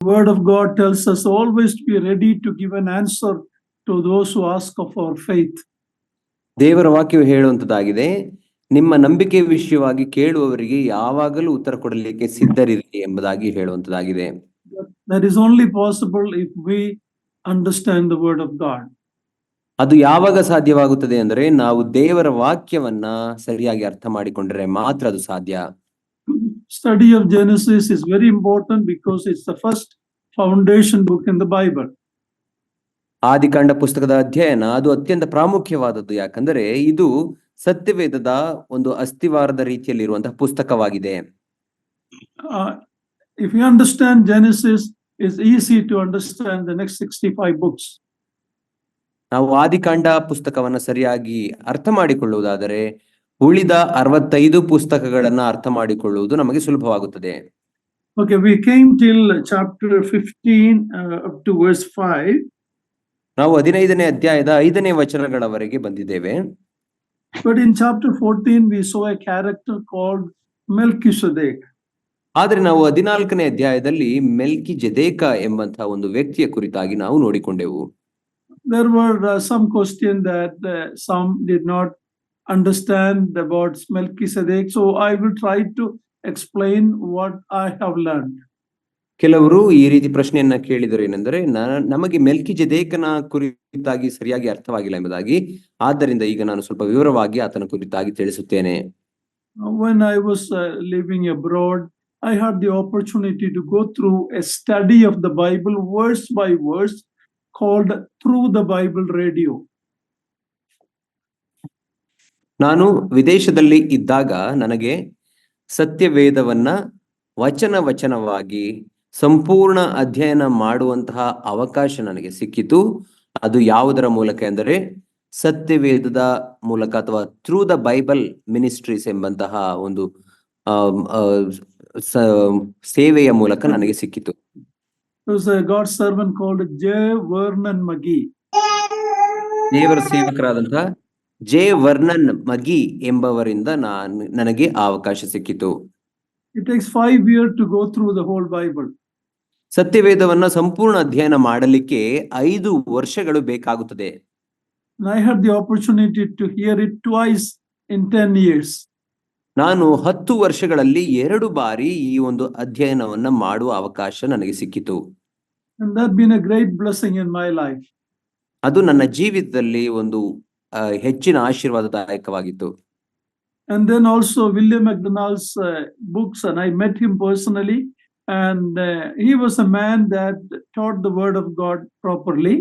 Word of God tells us always to be ready to give an answer to those who ask of our faith. ದೇವರ ವಾಕ್ಯವು ಹೇಳುವಂತದ್ದಾಗಿದೆ, ನಿಮ್ಮ ನಂಬಿಕೆ ವಿಷಯವಾಗಿ ಕೇಳುವವರಿಗೆ ಯಾವಾಗಲೂ ಉತ್ತರ ಕೊಡಲಿಕ್ಕೆ ಸಿದ್ಧರಿರಿ ಎಂಬುದಾಗಿ ಹೇಳುವಂತದ್ದಾಗಿದೆ. That is only possible if we understand the word of God. ಅದು ಯಾವಾಗ ಸಾಧ್ಯವಾಗುತ್ತದೆ ಅಂದರೆ ನಾವು ದೇವರ ವಾಕ್ಯವನ್ನ ಸರಿಯಾಗಿ ಅರ್ಥ ಮಾಡಿಕೊಂಡರೆ ಮಾತ್ರ ಅದು ಸಾಧ್ಯ. Study of Genesis is very important because it's the first foundation book in the Bible. ಆದಿಕಾಂಡ ಪುಸ್ತಕದ ಅಧ್ಯಯನ ಅದು ಅತ್ಯಂತ ಪ್ರಾಮುಖ್ಯವಾದದ್ದು, ಯಾಕಂದರೆ ಇದು ಸತ್ಯವೇದದ ಒಂದು ಅಸ್ಥಿವಾರದ ರೀತಿಯಲ್ಲಿರುವಂತಹ ಪುಸ್ತಕವಾಗಿದೆ. If you understand Genesis, it's easy to understand the next 65 books. ನಾವು ಆದಿಕಾಂಡ ಪುಸ್ತಕವನ್ನ ಸರಿಯಾಗಿ ಅರ್ಥ ಮಾಡಿಕೊಳ್ಳುವುದಾದರೆ ಉಳಿದ 65 ಪುಸ್ತಕಗಳನ್ನ ಅರ್ಥ ಮಾಡಿಕೊಳ್ಳುವುದು ನಮಗೆ ಸುಲಭವಾಗುತ್ತದೆ. Okay, we came till chapter 15 up to verse 5. ನಾವು 15ನೇ ಅಧ್ಯಾಯದ 5ನೇ ವಚನಗಳವರೆಗೆ ಬಂದಿದ್ದೇವೆ. But in chapter 14 we saw a character called Melchizedek. ಆದರೆ ನಾವು 14ನೇ ಅಧ್ಯಾಯದಲ್ಲಿ ಮೆಲ್ಕಿಜೆದೇಕ ಎಂಬಂತಹ ಒಂದು ವ್ಯಕ್ತಿಯ ಕುರಿತಾಗಿ ನಾವು ನೋಡಿಕೊಂಡೆವು. There were some questions that some did not understand about Melchizedek, so I will try to explain what I have learned. ಕೆಲವರು ಈ ರೀತಿ ಪ್ರಶ್ನೆಯನ್ನ ಕೇಳಿದರು, ಏನೆಂದರೆ ನಮಗೆ ಮೆಲ್ಕಿಜೆದೇಕನ ಕುರಿತಾಗಿ ಸರಿಯಾಗಿ ಅರ್ಥವಾಗಿಲ್ಲ ಎಂಬುದಾಗಿ. ಆದ್ದರಿಂದ ಈಗ ನಾನು ಸ್ವಲ್ಪ ವಿವರವಾಗಿ ಆತನ ಕುರಿತಾಗಿ ತಿಳಿಸುತ್ತೇನೆ. When I was living abroad, I had the opportunity to go through a study of the Bible verse by verse called Through the Bible Radio. ನಾನು ವಿದೇಶದಲ್ಲಿ ಇದ್ದಾಗ ನನಗೆ ಸತ್ಯವೇದವನ್ನ ವಚನವಾಗಿ ಸಂಪೂರ್ಣ ಅಧ್ಯಯನ ಮಾಡುವಂತಹ ಅವಕಾಶ ನನಗೆ ಸಿಕ್ಕಿತು. ಅದು ಯಾವುದರ ಮೂಲಕ ಎಂದರೆ ಸತ್ಯವೇದದ ಮೂಲಕ, ಅಥವಾ ಥ್ರೂ ದ ಬೈಬಲ್ ಮಿನಿಸ್ಟ್ರೀಸ್ ಎಂಬಂತಹ ಒಂದು ಸೇವೆಯ ಮೂಲಕ ನನಗೆ ಸಿಕ್ಕಿತು. There was a God's servant called J. Vernon McGee. ದೇವರ ಸೇವಕರಾದಂತಹ ಜೆ ವರ್ನನ್ ಮಗಿ ಎಂಬವರಿಂದ ನನಗೆ ಆ ಅವಕಾಶ ಸಿಕ್ಕಿತು. It takes 5 years to go through the whole Bible. ಸತ್ಯವೇದವನ್ನ ಸಂಪೂರ್ಣ ಅಧ್ಯಯನ ಮಾಡಲಿಕ್ಕೆ 5 ವರ್ಷಗಳು ಬೇಕಾಗುತ್ತದೆ. I had the opportunity to hear it twice in 10 years. ನಾನು 10 ವರ್ಷಗಳಲ್ಲಿ 2 ಬಾರಿ ಈ ಒಂದು ಅಧ್ಯಯನವನ್ನ ಮಾಡುವ ಅವಕಾಶ ನನಗೆ ಸಿಕ್ಕಿತು. And that been a great blessing in my life. ಅದು ನನ್ನ ಜೀವಿತದಲ್ಲಿ ಒಂದು ಹೆಚ್ಚಿನ ಆಶೀರ್ವಾದದಾಯಕವಾಗಿತ್ತು. And then also William MacDonald's books, and I met him personally, and he was a man that taught the word of God properly.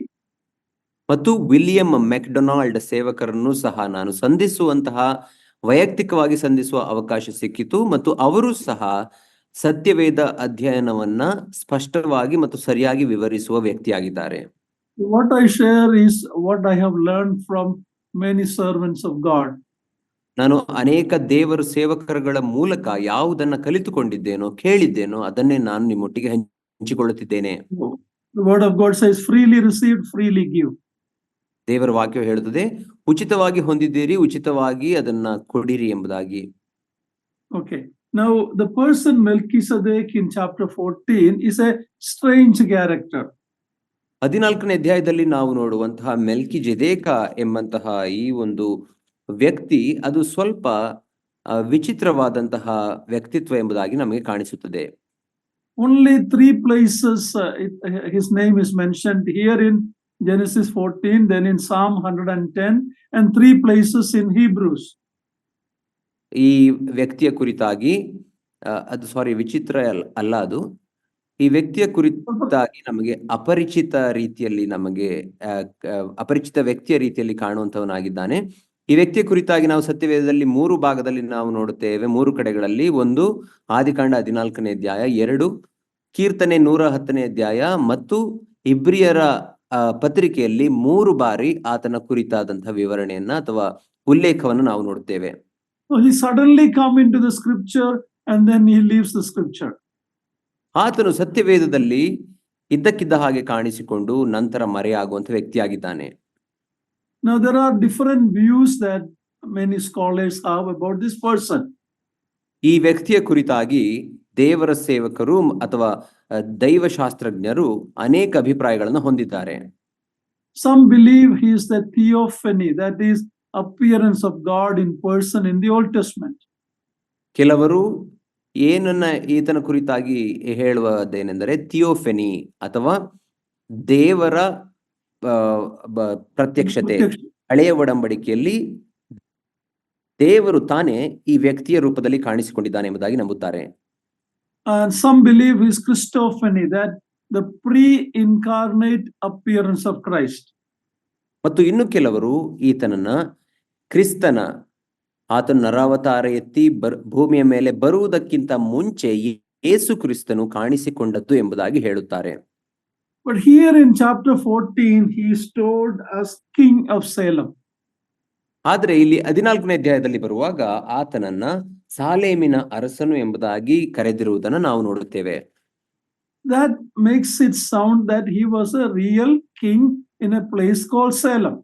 ಮತ್ತು William McDonald ಸೇವಕರನ್ನು ಸಹ ನಾನು ವೈಯಕ್ತಿಕವಾಗಿ ಸಂಧಿಸುವ ಅವಕಾಶ ಸಿಕ್ಕಿತು, ಮತ್ತು ಅವರು ಸಹ ಸತ್ಯವೇದ ಅಧ್ಯಯನವನ್ನ ಸ್ಪಷ್ಟವಾಗಿ ಮತ್ತು ಸರಿಯಾಗಿ ವಿವರಿಸುವ ವ್ಯಕ್ತಿಯಾಗಿದ್ದಾರೆ. What I share is what I have learned from many servants of God. ನಾನು ಅನೇಕ ದೇವರ ಸೇವಕರುಗಳ ಮೂಲಕ ಯಾವುದನ್ನ ಕಲಿತುಕೊಂಡಿದ್ದೇನೋ ಕೇಳಿದ್ದೇನೋ ಅದನ್ನೇ ನಾನು ನಿಮ್ಮೊಟ್ಟಿಗೆ ಹಂಚಿಕೊಳ್ಳುತ್ತಿದ್ದೇನೆ. The word of God says, freely received, freely give. ದೇವರ ವಾಕ್ಯ ಹೇಳುತ್ತದೆ, ಉಚಿತವಾಗಿ ಹೊಂದಿದ್ದೀರಿ, ಉಚಿತವಾಗಿ ಅದನ್ನ ಕೊಡಿರಿ ಎಂಬುದಾಗಿ. Okay, now the person Melchizedek in chapter 14 is a strange character. 14ನೇ ಅಧ್ಯಾಯದಲ್ಲಿ ನಾವು ನೋಡುವಂತಹ ಮೆಲ್ಕಿಜೆದೇಕ ಎಂಬಂತಹ ಈ ಒಂದು ವ್ಯಕ್ತಿ ಅದು ಸ್ವಲ್ಪ ವಿಚಿತ್ರವಾದಂತಹ ವ್ಯಕ್ತಿತ್ವ ಎಂಬುದಾಗಿ ನಮಗೆ ಕಾಣಿಸುತ್ತದೆ. Only 3 places his name is mentioned, here in Genesis 14, then in Psalm 110, and 3 places in Hebrews. ಈ ವ್ಯಕ್ತಿಯ ಕುರಿತಾಗಿ ವಿಚಿತ್ರ ಅಲ್ಲ, ಅದು ಈ ವ್ಯಕ್ತಿಯ ಕುರಿತಾಗಿ ನಮಗೆ ಅಪರಿಚಿತ ವ್ಯಕ್ತಿಯ ರೀತಿಯಲ್ಲಿ ಕಾಣುವಂತವನಾಗಿದ್ದಾನೆ. ಈ ವ್ಯಕ್ತಿಯ ಕುರಿತಾಗಿ ನಾವು ಸತ್ಯವೇದದಲ್ಲಿ 3 ಭಾಗದಲ್ಲಿ ನಾವು ನೋಡುತ್ತೇವೆ, 3 ಕಡೆಗಳಲ್ಲಿ. 1 ಆದಿಕಾಂಡ 14ನೇ ಅಧ್ಯಾಯ, 2 ಕೀರ್ತನೆ 110ನೇ ಅಧ್ಯಾಯ, ಮತ್ತು ಇಬ್ರಿಯರ ಪತ್ರಿಕೆಯಲ್ಲಿ 3 ಬಾರಿ ಆತನ ಕುರಿತಾದಂತಹ ವಿವರಣೆಯನ್ನ ಅಥವಾ ಉಲ್ಲೇಖವನ್ನು ನಾವು ನೋಡುತ್ತೇವೆ. So he suddenly come into the scripture and then he leaves the scripture. ಆತನು ಸತ್ಯವೇದದಲ್ಲಿ ಇದ್ದಕ್ಕಿದ್ದ ಹಾಗೆ ಕಾಣಿಸಿಕೊಂಡು ನಂತರ ಮರೆಯಾಗುವಂತ ವ್ಯಕ್ತಿಯಾಗಿದ್ದಾನೆ. Now there are different views that many scholars have about this person. ಈ ವ್ಯಕ್ತಿಯ ಕುರಿತಾಗಿ ದೇವರ ಸೇವಕರು ಅಥವಾ ದೈವಶಾಸ್ತ್ರಜ್ಞರು ಅನೇಕ ಅಭಿಪ್ರಾಯಗಳನ್ನು ಹೊಂದಿದ್ದಾರೆ. Some believe he is the theophany, that is appearance of God in person in the Old Testament. ಕೆಲವರು ಏನನ್ನ ಈತನ ಕುರಿತಾಗಿ ಹೇಳುವುದೇನೆಂದರೆ ಥಿಯೋಫೆನಿ ಅಥವಾ ದೇವರ ಪ್ರತ್ಯಕ್ಷತೆ. ಹಳೆಯ ಒಡಂಬಡಿಕೆಯಲ್ಲಿ ದೇವರು ತಾನೇ ಈ ವ್ಯಕ್ತಿಯ ರೂಪದಲ್ಲಿ ಕಾಣಿಸಿಕೊಂಡಿದ್ದಾನೆ ಎಂಬುದಾಗಿ ನಂಬುತ್ತಾರೆ. And some believe he is Christophany, that the pre-incarnate appearance of Christ. ಮತ್ತು ಇನ್ನು ಕೆಲವರು ಈತನನ್ನ ಕ್ರಿಸ್ತನ ಆತನ ನರಾವತಾರ ಎತ್ತಿ ಭೂಮಿಯ ಮೇಲೆ ಬರುವುದಕ್ಕಿಂತ ಮುಂಚೆ ಯೇಸು ಕ್ರಿಸ್ತನು ಕಾಣಿಸಿಕೊಂಡದ್ದು ಎಂಬುದಾಗಿ ಹೇಳುತ್ತಾರೆ. But here in chapter 14 he is told as King of Salem. ಆದರೆ ಇಲ್ಲಿ 14ನೇ ಅಧ್ಯಾಯದಲ್ಲಿ ಬರುವಾಗ ಆತನನ್ನ ಸಾಲೇಮಿನ ಅರಸನು ಎಂಬುದಾಗಿ ಕರೆದಿರುವುದನ್ನು ನಾವು ನೋಡುತ್ತೇವೆ. That makes it sound that he was a real king in a place called Salem.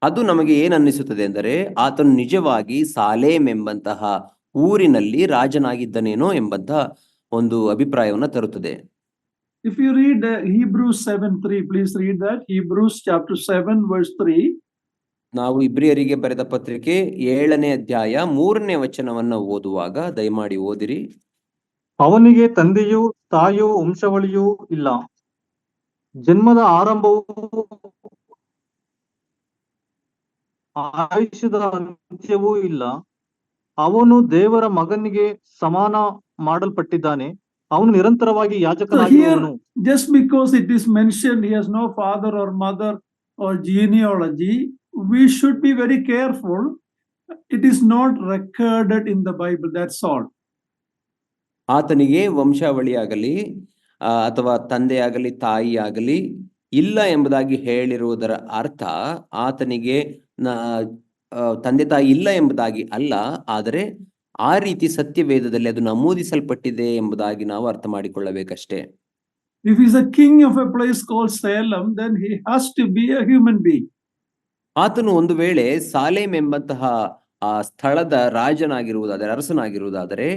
ಅದು ನಮಗೆ ಏನ್ ಅನ್ನಿಸುತ್ತದೆ ಎಂದರೆ ಆತನು ನಿಜವಾಗಿ ಸಾಲೇಮ್ ಎಂಬಂತಹ ಊರಿನಲ್ಲಿ ರಾಜನಾಗಿದ್ದನೇನೋ ಎಂಬಂತಹ ಒಂದು ಅಭಿಪ್ರಾಯವನ್ನು ತರುತ್ತದೆ. If you read Hebrews 7:3, please read that. Hebrews chapter 7 verse 3. ನಾವು ಇಬ್ರಿಯರಿಗೆ ಬರೆದ ಪತ್ರಿಕೆ 7ನೇ ಅಧ್ಯಾಯ 3ನೇ ವಚನವನ್ನು ಓದುವಾಗ ದಯಮಾಡಿ ಓದಿರಿ. ಅವನಿಗೆ ತಂದೆಯೂ ತಾಯಿಯೂ ವಂಶಾವಳಿಯೂ ಇಲ್ಲ, ಜನ್ಮದ ಆರಂಭವೂ ಆಯುಷ್ಯದ ಅಂತ್ಯವೂ ಇಲ್ಲ. ಅವನು ದೇವರ ಮಗನಿಗೆ ಸಮಾನ ಮಾಡಲ್ಪಟ್ಟಿದ್ದಾನೆ. ಅವನು ನಿರಂತರವಾಗಿ ಯಾಜಕನಾಗಿರುವನು. Just because it is mentioned he has no father or mother or genealogy, we should be very careful. It is not recorded in the Bible, that's all. ಆತನಿಗೆ ವಂಶಾವಳಿಯಾಗಲಿ ಅಥವಾ ತಂದೆಯಾಗಲಿ ತಾಯಿಯಾಗಲಿ ಇಲ್ಲ ಎಂಬುದಾಗಿ ಹೇಳಿರುವುದರ ಅರ್ಥ ಆತನಿಗೆ ತಂದೆ ತಾಯಿ ಇಲ್ಲ ಎಂಬುದಾಗಿ ಅಲ್ಲ, ಆದರೆ ಆ ರೀತಿ ಸತ್ಯವೇದದಲ್ಲಿ ಅದು ನಮೂದಿಸಲ್ಪಟ್ಟಿದೆ ಎಂಬುದಾಗಿ ನಾವು ಅರ್ಥ ಮಾಡಿಕೊಳ್ಳಬೇಕಷ್ಟೇ. If he is a king of a place called Salem, then he has to be a human being. ಆತನು ಒಂದು ವೇಳೆ ಸಾಲೇಮ್ ಎಂಬಂತಹ ಆ ಸ್ಥಳದ ರಾಜನಾಗಿರುವುದಾದರೆ, ಅರಸನಾಗಿರುವುದಾದರೆ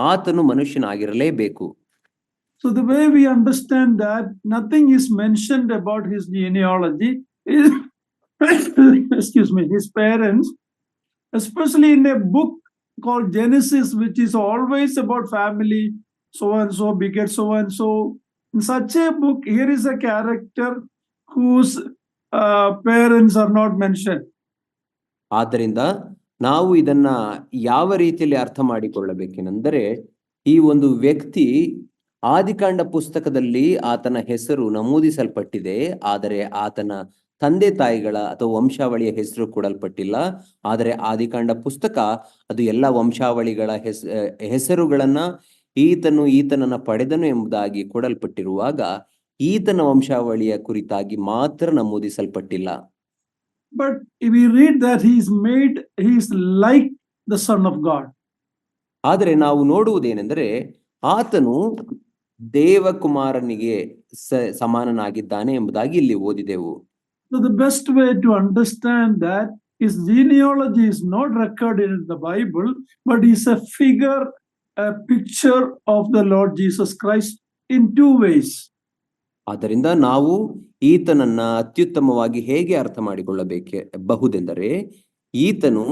ಆತನು ಮನುಷ್ಯನಾಗಿರಲೇಬೇಕು. So the way we understand that nothing is mentioned about his genealogy is excuse me, his parents, especially in a book called Genesis, which is always about family, so and so beget so and so. In such a book, here is a character whose parents are not mentioned. ಆದ್ದರಿಂದ ನಾವು ಇದನ್ನ ಯಾವ ರೀತಿಯಲ್ಲಿ ಅರ್ಥ ಮಾಡಿಕೊಳ್ಳಬೇಕೆಂದರೆ, ಈ ಒಂದು ವ್ಯಕ್ತಿ ಆದಿಕಾಂಡ ಪುಸ್ತಕದಲ್ಲಿ ಆತನ ಹೆಸರು ನಮೂದಿಸಲ್ಪಟ್ಟಿದೆ, ಆದರೆ ಆತನ ತಂದೆ ತಾಯಿಗಳ ಅಥವಾ ವಂಶಾವಳಿಯ ಹೆಸರು ಕೊಡಲ್ಪಟ್ಟಿಲ್ಲ. ಆದರೆ ಆದಿಕಾಂಡ ಪುಸ್ತಕ ಅದು ಎಲ್ಲ ವಂಶಾವಳಿಗಳ ಹೆಸರುಗಳನ್ನ ಈತನನ್ನ ಪಡೆದನು ಎಂಬುದಾಗಿ ಕೊಡಲ್ಪಟ್ಟಿರುವಾಗ ಈತನ ವಂಶಾವಳಿಯ ಕುರಿತಾಗಿ ಮಾತ್ರ ನಮೂದಿಸಲ್ಪಟ್ಟಿಲ್ಲ. But if we read that he is like the Son of God. ಆದರೆ ನಾವು ನೋಡುವುದೇನೆಂದರೆ ಆತನು ದೇವಕುಮಾರನಿಗೆ ಸಮಾನನಾಗಿದ್ದಾನೆ ಎಂಬುದಾಗಿ ಇಲ್ಲಿ ಓದಿದೆವು. So the best way to understand that his genealogy is not recorded in the Bible, but is a figure, a picture of the Lord Jesus Christ in two ways. ಆದ್ದರಿಂದ ನಾವು ಈತನನ್ನ ಅತ್ಯುತ್ತಮವಾಗಿ ಹೇಗೆ ಅರ್ಥ ಮಾಡಿಕೊಳ್ಳಬಹುದೆಂದರೆ, ಈತನು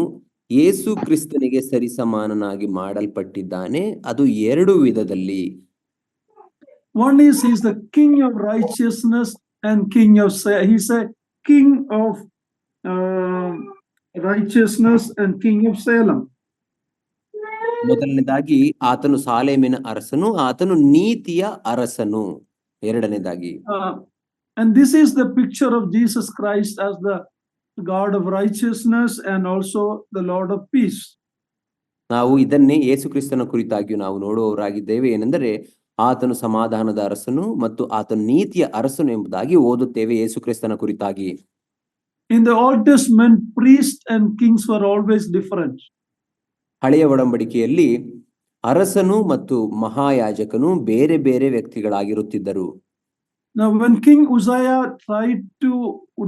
ಯೇಸು ಕ್ರಿಸ್ತನಿಗೆ ಸರಿಸಮಾನನಾಗಿ ಮಾಡಲ್ಪಟ್ಟಿದ್ದಾನೆ, ಅದು ಎರಡು ವಿಧದಲ್ಲಿ. One is he is the king of righteousness and king of he's a king of righteousness and king of Salem. ಮೊದಲನೇದಾಗಿ ಆತನು ಸಾಲೇಮಿನ ಅರಸನು, ಆತನು ನೀತಿಯ ಅರಸನು. ಎರಡನೇದಾಗಿ and this is the picture of Jesus Christ as the God of righteousness and also the Lord of peace. ನಾವು ಇದನ್ನೇ ಯೇಸು ಕ್ರಿಸ್ತನ ಕುರಿತಾಗಿ ನಾವು ನೋಡುವವರಾಗಿದ್ದೇವೆ. ಏನೆಂದರೆ ಆತನು ಸಮಾಧಾನದ ಅರಸನು ಮತ್ತು ಆತನು ನೀತಿಯ ಅರಸನು ಎಂಬುದಾಗಿ ಓದುತ್ತೇವೆ ಯೇಸು ಕ್ರಿಸ್ತನ ಕುರಿತಾಗಿ. In the Old Testament, priests and kings were always different. ಹಳೆಯ ಒಡಂಬಡಿಕೆಯಲ್ಲಿ ಅರಸನು ಮತ್ತು ಮಹಾಯಾಜಕನು ಬೇರೆ ಬೇರೆ ವ್ಯಕ್ತಿಗಳಾಗಿರುತ್ತಿದ್ದರು. Now when King Uzziah tried to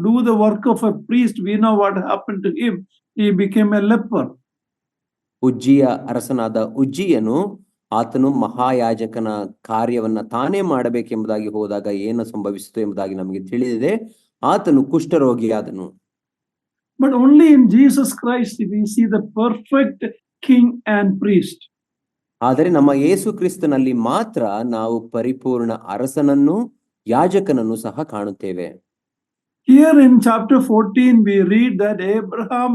do the work of a priest, we know what happened to him. He became a leper. ಉಜ್ಜಿಯ ಅರಸನಾದ ಉಜ್ಜಿಯನು ಆತನು ಮಹಾಯಾಜಕನ ಕಾರ್ಯವನ್ನ ತಾನೇ ಮಾಡಬೇಕೆಂಬುದಾಗಿ ಹೋದಾಗ ಏನು ಸಂಭವಿಸಿತು ಎಂಬುದಾಗಿ ನಮಗೆ ತಿಳಿದಿದೆ. ಆತನು ಕುಷ್ಠರೋಗಿಯಾದನು. But only in Jesus Christ we see the perfect king and priest. ಆದರೆ ನಮ್ಮ ಯೇಸು ಕ್ರಿಸ್ತನಲ್ಲಿ ಮಾತ್ರ ನಾವು ಪರಿಪೂರ್ಣ ಅರಸನನ್ನು ಯಾಜಕನನ್ನು ಸಹ ಕಾಣುತ್ತೇವೆ. Here in chapter 14 we read that Abraham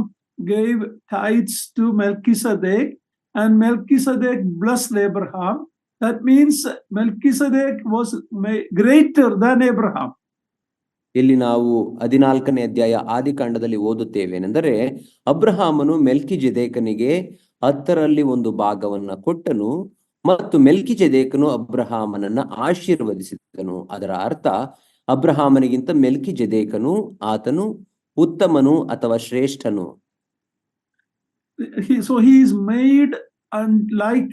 gave tithes to Melchizedek and Melchizedek blessed Abraham. That means Melchizedek was greater than Abraham. ಇಲ್ಲಿ ನಾವು 14ನೇ ಅಧ್ಯಾಯ ಆದಿಕಾಂಡದಲ್ಲಿ ಓದುತ್ತೇವೇನೆಂದರೆ, ಅಬ್ರಹಾಮನು ಮೆಲ್ಕಿಜೆದೇಕನಿಗೆ 10ರಲ್ಲಿ 1 ಭಾಗವನ್ನ ಕೊಟ್ಟನು ಮತ್ತು ಮೆಲ್ಕಿಜೆದೇಕನು ಅಬ್ರಹಾಮನನ್ನ ಆಶೀರ್ವದಿಸಿದನು. ಅದರ ಅರ್ಥ ಅಬ್ರಹಾಮನಿಗಿಂತ ಮೆಲ್ಕಿಜೆದೇಕನು ಆತನು ಉತ್ತಮನು ಅಥವಾ ಶ್ರೇಷ್ಠನು. So he is made like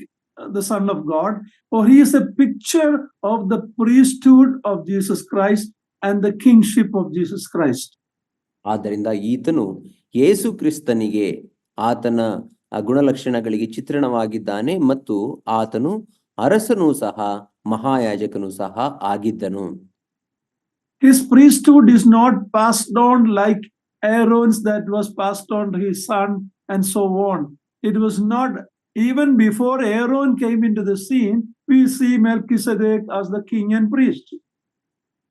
the Son of God, or he is a picture of the priesthood of Jesus Christ and the kingship of Jesus Christ. ಆದ್ದರಿಂದ ಈತನು ಯೇಸು ಕ್ರಿಸ್ತನಿಗೆ ಆತನ ಗುಣಲಕ್ಷಣಗಳಿಗೆ ಚಿತ್ರಣವಾಗಿದ್ದಾನೆ ಮತ್ತು ಆತನು ಅರಸನೂ ಸಹ ಮಹಾಯಾಜಕನೂ ಸಹ ಆಗಿದ್ದನು. His priesthood is not passed on like Aaron's that was passed on to his son and so on. It was not, even before Aaron came into the scene, we see Melchizedek as the king and priest.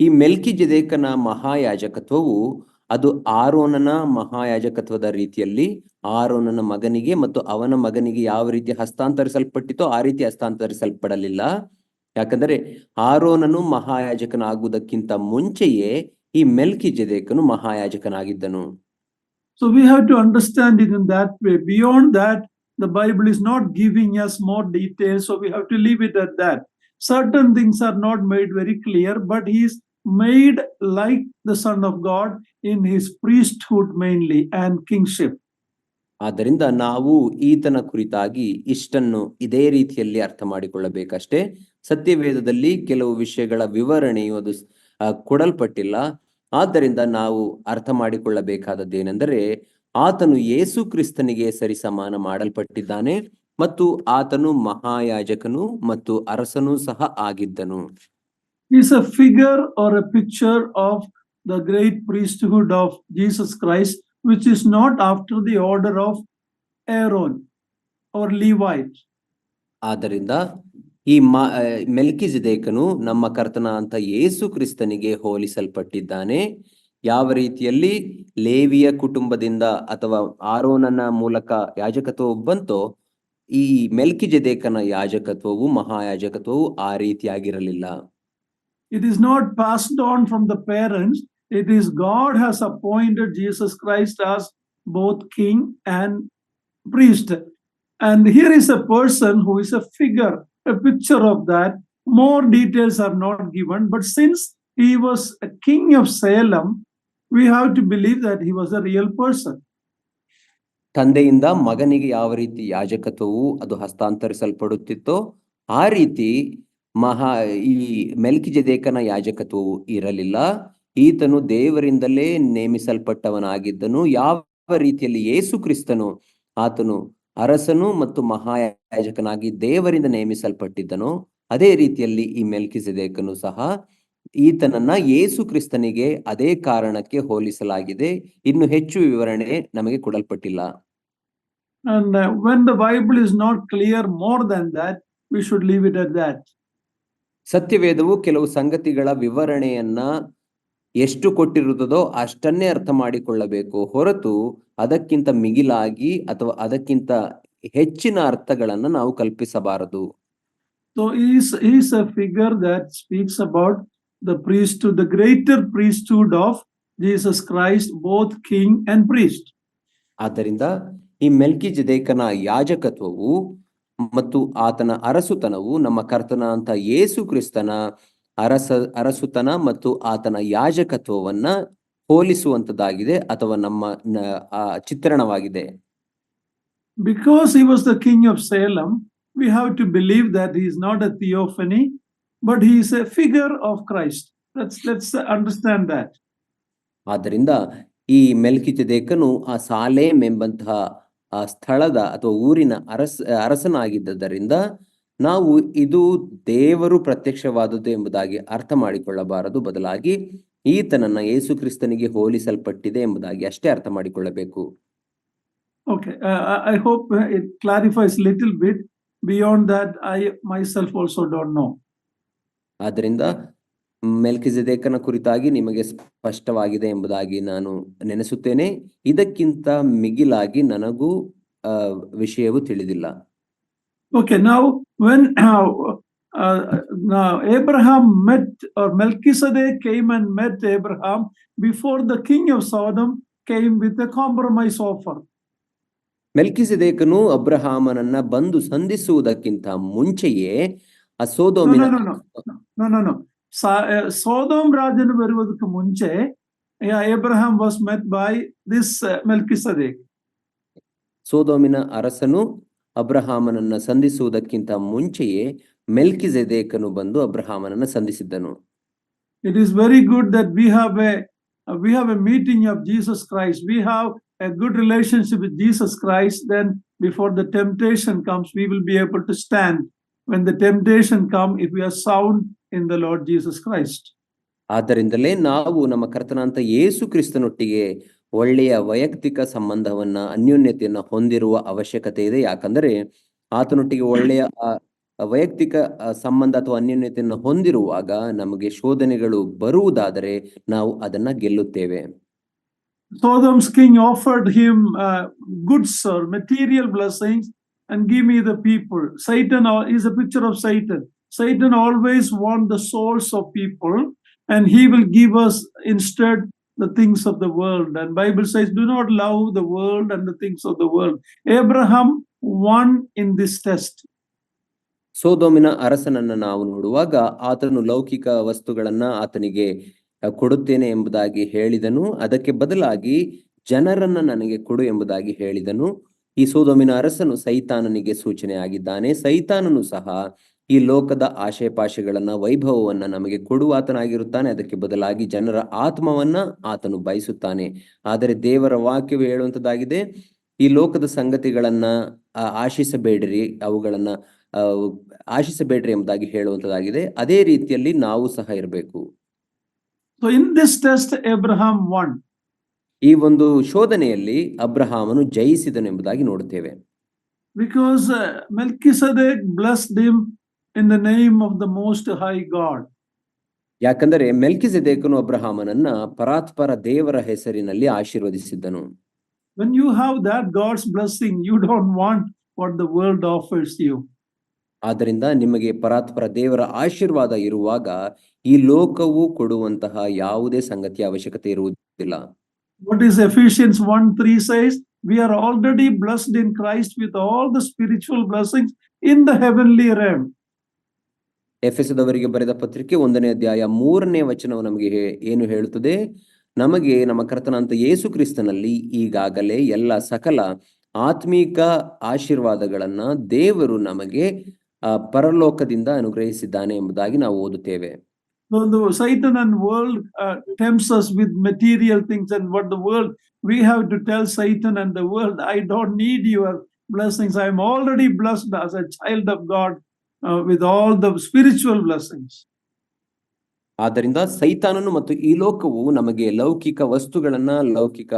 ಈ ಮೆಲ್ಕಿಜೆದೇಕನ ಮಹಾಯಾಜಕತ್ವವು ಅದು ಆರೋನನ ಮಹಾಯಾಜಕತ್ವದ ರೀತಿಯಲ್ಲಿ ಆರೋನನ ಮಗನಿಗೆ ಮತ್ತು ಅವನ ಮಗನಿಗೆ ಯಾವ ರೀತಿ ಹಸ್ತಾಂತರಿಸಲ್ಪಟ್ಟಿತೋ ಆ ರೀತಿ ಹಸ್ತಾಂತರಿಸಲ್ಪಡಲಿಲ್ಲ. ಯಾಕಂದರೆ ಆರೋನನು ಮಹಾಯಾಜಕನಾಗುವುದಕ್ಕಿಂತ ಮುಂಚೆಯೇ ಈ ಮೆಲ್ಕಿಜೆದೇಕನು ಮಹಾಯಾಜಕನಾಗಿದ್ದನು. So we have to understand it in that way. Beyond that, the Bible is not giving us more details, so we have to leave it at that. Certain things are not made very clear, but he is made like the Son of God in his priesthood mainly and kingship. ಆದ್ದರಿಂದ ನಾವು ಈತನ ಕುರಿತಾಗಿ ಇಷ್ಟನ್ನು ಇದೇ ರೀತಿಯಲ್ಲಿ ಅರ್ಥ ಮಾಡಿಕೊಳ್ಳಬೇಕಷ್ಟೇ. ಸತ್ಯವೇದದಲ್ಲಿ ಕೆಲವು ವಿಷಯಗಳ ವಿವರಣೆಯು ಅದು ಕೊಡಲ್ಪಟ್ಟಿಲ್ಲ. ಆದ್ದರಿಂದ ನಾವು ಅರ್ಥ ಮಾಡಿಕೊಳ್ಳಬೇಕಾದದ್ದೇನೆಂದರೆ, ಆತನು ಯೇಸು ಕ್ರಿಸ್ತನಿಗೆ ಸರಿಸಮಾನ ಮಾಡಲ್ಪಟ್ಟಿದ್ದಾನೆ ಮತ್ತು ಆತನು ಮಹಾಯಾಜಕನು ಮತ್ತು ಅರಸನೂ ಸಹ ಆಗಿದ್ದನು. He is a figure or a picture of the great priesthood of Jesus Christ, which is not after the order of Aaron or Levite. ಆದ್ದರಿಂದ ಈ ಮೆಲ್ಕಿಜೆದೇಕನು ನಮ್ಮ ಕರ್ತನ ಅಂತ ಯೇಸು ಕ್ರಿಸ್ತನಿಗೆ ಹೋಲಿಸಲ್ಪಟ್ಟಿದ್ದಾನೆ. ಯಾವ ರೀತಿಯಲ್ಲಿ ಲೇವಿಯ ಕುಟುಂಬದಿಂದ ಅಥವಾ ಆರೋನನ ಮೂಲಕ ಯಾಜಕತ್ವವು ಬಂತೋ, ಈ ಮೆಲ್ಕಿಜೆದೇಕನ ಯಾಜಕತ್ವವು ಮಹಾಯಾಜಕತ್ವವು ಆ ರೀತಿಯಾಗಿರಲಿಲ್ಲ. It is not passed on from the parents. It is God has appointed Jesus Christ as both king and priest. And here is a person who is a figure, a picture of that. More details are not given. But since he was a king of Salem, we have to believe that he was a real person. ತಂದೆಯಿಂದ ಮಗನಿಗೆ ಯಾವ ರೀತಿ ಯಾಜಕತ್ವವು ಅದು ಹಸ್ತಾಂತರಿಸಲ್ಪಡುತ್ತಿತ್ತೋ ಆ ರೀತಿ ಈ ಮೆಲ್ಕಿಜೆದೇಕನ ಯಾಜಕತ್ವವು ಇರಲಿಲ್ಲ. ಈತನು ದೇವರಿಂದಲೇ ನೇಮಿಸಲ್ಪಟ್ಟವನಾಗಿದ್ದನು. ಯಾವ ರೀತಿಯಲ್ಲಿ ಯೇಸು ಕ್ರಿಸ್ತನು ಆತನು ಅರಸನು ಮತ್ತು ಮಹಾಯಾಜಕನಾಗಿ ದೇವರಿಂದ ನೇಮಿಸಲ್ಪಟ್ಟಿದ್ದನೋ ಅದೇ ರೀತಿಯಲ್ಲಿ ಈ ಮೆಲ್ಕಿಜೆದೇಕನು ಸಹ ಈತನನ್ನ ಯೇಸು ಕ್ರಿಸ್ತನಿಗೆ ಅದೇ ಕಾರಣಕ್ಕೆ ಹೋಲಿಸಲಾಗಿದೆ. ಇನ್ನು ಹೆಚ್ಚು ವಿವರಣೆ ನಮಗೆ ಕೊಡಲ್ಪಟ್ಟಿಲ್ಲ. And when the Bible is not clear more than that, we should leave it at that. ಸತ್ಯವೇದವು ಕೆಲವು ಸಂಗತಿಗಳ ವಿವರಣೆಯನ್ನ ಎಷ್ಟು ಕೊಟ್ಟಿರುತ್ತದೋ ಅಷ್ಟನ್ನೇ ಅರ್ಥ ಮಾಡಿಕೊಳ್ಳಬೇಕು ಹೊರತು ಅದಕ್ಕಿಂತ ಮಿಗಿಲಾಗಿ ಅಥವಾ ಅದಕ್ಕಿಂತ ಹೆಚ್ಚಿನ ಅರ್ಥಗಳನ್ನ ನಾವು ಕಲ್ಪಿಸಬಾರದು. So he is a figure that speaks about the priesthood, the greater priesthood of Jesus Christ, both king and priest. ಆದ್ದರಿಂದ ಈ ಮೆಲ್ಕಿಜೆದೇಕನ ಯಾಜಕತ್ವವು ಮತ್ತು ಆತನ ಅರಸುತನವು ನಮ್ಮ ಕರ್ತನ ಅಂತ ಯೇಸು ಕ್ರಿಸ್ತನ ಅರಸುತನ ಮತ್ತು ಆತನ ಯಾಜಕತ್ವವನ್ನ ಹೋಲಿಸುವಂತದ್ದಾಗಿದೆ ಅಥವಾ ನಮ್ಮ ಚಿತ್ರಣವಾಗಿದೆ. Because he was the king of Salem, we have to believe that he is not a theophany, but he is a figure of Christ. Let's understand that. ಆದ್ದರಿಂದ ಈ ಮೆಲ್ಕಿಜೆದೇಕನು ಆ ಸಾಲೇಮ್ ಎಂಬಂತಹ ಆ ಸ್ಥಳದ ಅಥವಾ ಊರಿನ ಅರಸನಾಗಿದ್ದರಿಂದ ನಾವು ಇದು ದೇವರು ಪ್ರತ್ಯಕ್ಷವಾದದ್ದು ಎಂಬುದಾಗಿ ಅರ್ಥ ಮಾಡಿಕೊಳ್ಳಬಾರದು, ಬದಲಾಗಿ ಈತನನ್ನ ಯೇಸು ಕ್ರಿಸ್ತನಿಗೆ ಹೋಲಿಸಲ್ಪಟ್ಟಿದೆ ಎಂಬುದಾಗಿ ಅಷ್ಟೇ ಅರ್ಥ ಮಾಡಿಕೊಳ್ಳಬೇಕು. Okay, I hope it clarifies little bit. Beyond that, I myself also don't know. ಆದ್ದರಿಂದ ಮೆಲ್ಕಿಜೆದೇಕನ ಕುರಿತಾಗಿ ನಿಮಗೆ ಸ್ಪಷ್ಟವಾಗಿದೆ ಎಂಬುದಾಗಿ ನಾನು ನೆನೆಸುತ್ತೇನೆ. ಇದಕ್ಕಿಂತ ಮಿಗಿಲಾಗಿ ನನಗೂ ವಿಷಯವು ತಿಳಿದಿಲ್ಲ. Okay, now when now Abraham met, or Melchizedek came and met Abraham before the king of Sodom came with a compromise offer. ಮೆಲ್ಕಿಜೆದೇಕನು ಅಬ್ರಹಾಮನನ್ನ ಬಂದು ಸಂಧಿಸುವುದಕ್ಕಿಂತ ಮುಂಚೆಯೇ ಆ ಸೋದೋಮಿನ No. Sodom ರಾಜನು ಬರುವುದಕ್ಕೆ ಮುಂಚೆ Abraham was met by this Melchizedek. ಸೋದೋಮಿನ ಅರಸನು ಅಬ್ರಹಾಮನನ್ನ ಸಂಧಿಸುವುದಕ್ಕಿಂತ ಮುಂಚೆಯೇ ಮೆಲ್ಕಿಜೆದೇಕನು ಬಂದು ಅಬ್ರಹಾಮನನ್ನ ಸಂಧಿಸಿದ್ದನು. It is very good that we have a meeting of Jesus Christ. We have a good relationship with Jesus Christ. Then before the temptation comes, we will be able to stand. When the temptation comes, if we are sound in the Lord Jesus Christ. ಆದ್ದರಿಂದಲೇ ನಾವು ನಮ್ಮ ಕರ್ತನಾಂತ ಯೇಸು ಕ್ರಿಸ್ತನೊಟ್ಟಿಗೆ ಒಳ್ಳೆಯ ವೈಯಕ್ತಿಕ ಸಂಬಂಧವನ್ನ, ಅನ್ಯೋನ್ಯತೆಯನ್ನ ಹೊಂದಿರುವ ಅವಶ್ಯಕತೆ ಇದೆ. ಯಾಕಂದರೆ ಆತನೊಟ್ಟಿಗೆ ಒಳ್ಳೆಯ ವೈಯಕ್ತಿಕ ಸಂಬಂಧ ಅಥವಾ ಅನ್ಯೋನ್ಯತೆಯನ್ನು ಹೊಂದಿರುವಾಗ ನಮಗೆ ಶೋಧನೆಗಳು ಬರುವುದಾದರೆ ನಾವು ಅದನ್ನ ಗೆಲ್ಲುತ್ತೇವೆ. Sodom's king offered him goods or material blessings and give me the people. Satan is a picture of Satan. Satan always wants the souls of people, and he will give us instead the things of the world. And Bible says, do not love the world and the things of the world. Abraham won in this test. ಸೋದೋಮಿನ ಅರಸನನ್ನ ನಾವು ನೋಡುವಾಗ ಆತನು ಲೌಕಿಕ ವಸ್ತುಗಳನ್ನ ಆತನಿಗೆ ಕೊಡುತ್ತೇನೆ ಎಂಬುದಾಗಿ ಹೇಳಿದನು. ಅದಕ್ಕೆ ಬದಲಾಗಿ ಜನರನ್ನ ನನಗೆ ಕೊಡು ಎಂಬುದಾಗಿ ಹೇಳಿದನು. ಈ ಸೋದೋಮಿನ ಅರಸನು ಸೈತಾನನಿಗೆ ಸೂಚನೆ ಆಗಿದ್ದಾನೆ. ಸೈತಾನನು ಸಹ ಈ ಲೋಕದ ಆಶಯಪಾಶೆಗಳನ್ನ, ವೈಭವವನ್ನ ನಮಗೆ ಕೊಡುವಾತನಾಗಿರುತ್ತಾನೆ. ಅದಕ್ಕೆ ಬದಲಾಗಿ ಜನರ ಆತ್ಮವನ್ನ ಆತನು ಬಯಸುತ್ತಾನೆ. ಆದರೆ ದೇವರ ವಾಕ್ಯವು ಹೇಳುವಂತದ್ದಾಗಿದೆ, ಈ ಲೋಕದ ಸಂಗತಿಗಳನ್ನ ಆಶಿಸಬೇಡ್ರಿ, ಅವುಗಳನ್ನ ಆಶಿಸಬೇಡ್ರಿ ಎಂಬುದಾಗಿ ಹೇಳುವಂತದ್ದಾಗಿದೆ. ಅದೇ ರೀತಿಯಲ್ಲಿ ನಾವು ಸಹ ಇರಬೇಕು. So in this test, Abraham won. ಈ ಒಂದು ಶೋಧನೆಯಲ್ಲಿ ಅಬ್ರಹಾಮನು ಜಯಿಸಿದನು ಎಂಬುದಾಗಿ ನೋಡುತ್ತೇವೆ. Because Melchizedek blessed him in the name of the Most High God. ಯಾಕಂದರೆ ಮೆಲ್ಕಿಜೆದೇಕನು ಅಬ್ರಹಾಮನನ್ನ ಪರಾತ್ಪರ ದೇವರ ಹೆಸರಿನಲ್ಲಿ ಆಶೀರ್ವದಿಸಿದ್ದನು. When you have that God's blessing, you don't want what the world offers you. ಆದ್ದರಿಂದ ನಿಮಗೆ ಪರಾತ್ಪರ ದೇವರ ಆಶೀರ್ವಾದ ಇರುವಾಗ ಈ ಲೋಕವು ಕೊಡುವಂತಹ ಯಾವುದೇ ಸಂಗತಿಯ ಅವಶ್ಯಕತೆ ಇರುವುದಿಲ್ಲ. What is Ephesians 1:3 says? We are already blessed in Christ with all the spiritual blessings in the heavenly realm. ಎಫೆಸದವರಿಗೆ ಬರೆದ ಪತ್ರಿಕೆ 1ನೇ ಅಧ್ಯಾಯ 3ನೇ ವಚನವು ನಮಗೆ ಏನು ಹೇಳುತ್ತದೆ? ನಮಗೆ ನಮ್ಮ ಕರ್ತನಾಂತ ಯೇಸು ಕ್ರಿಸ್ತನಲ್ಲಿ ಈಗಾಗಲೇ ಎಲ್ಲ ಸಕಲ ಆತ್ಮೀಕ ಆಶೀರ್ವಾದಗಳನ್ನ ದೇವರು ನಮಗೆ ಪರಲೋಕದಿಂದ ಅನುಗ್ರಹಿಸಿದ್ದಾನೆ ಎಂಬುದಾಗಿ ನಾವು ಓದುತ್ತೇವೆ. So the Satan and world tempts us with material things, and what the world, we have to tell Satan and the world, I don't need your blessings. I am already blessed as a child of God with all the spiritual blessings. ಆದ್ದರಿಂದ ಸೈತಾನನು ಮತ್ತು ಈ ಲೋಕವು ನಮಗೆ ಲೌಕಿಕ ವಸ್ತುಗಳನ್ನ, ಲೌಕಿಕ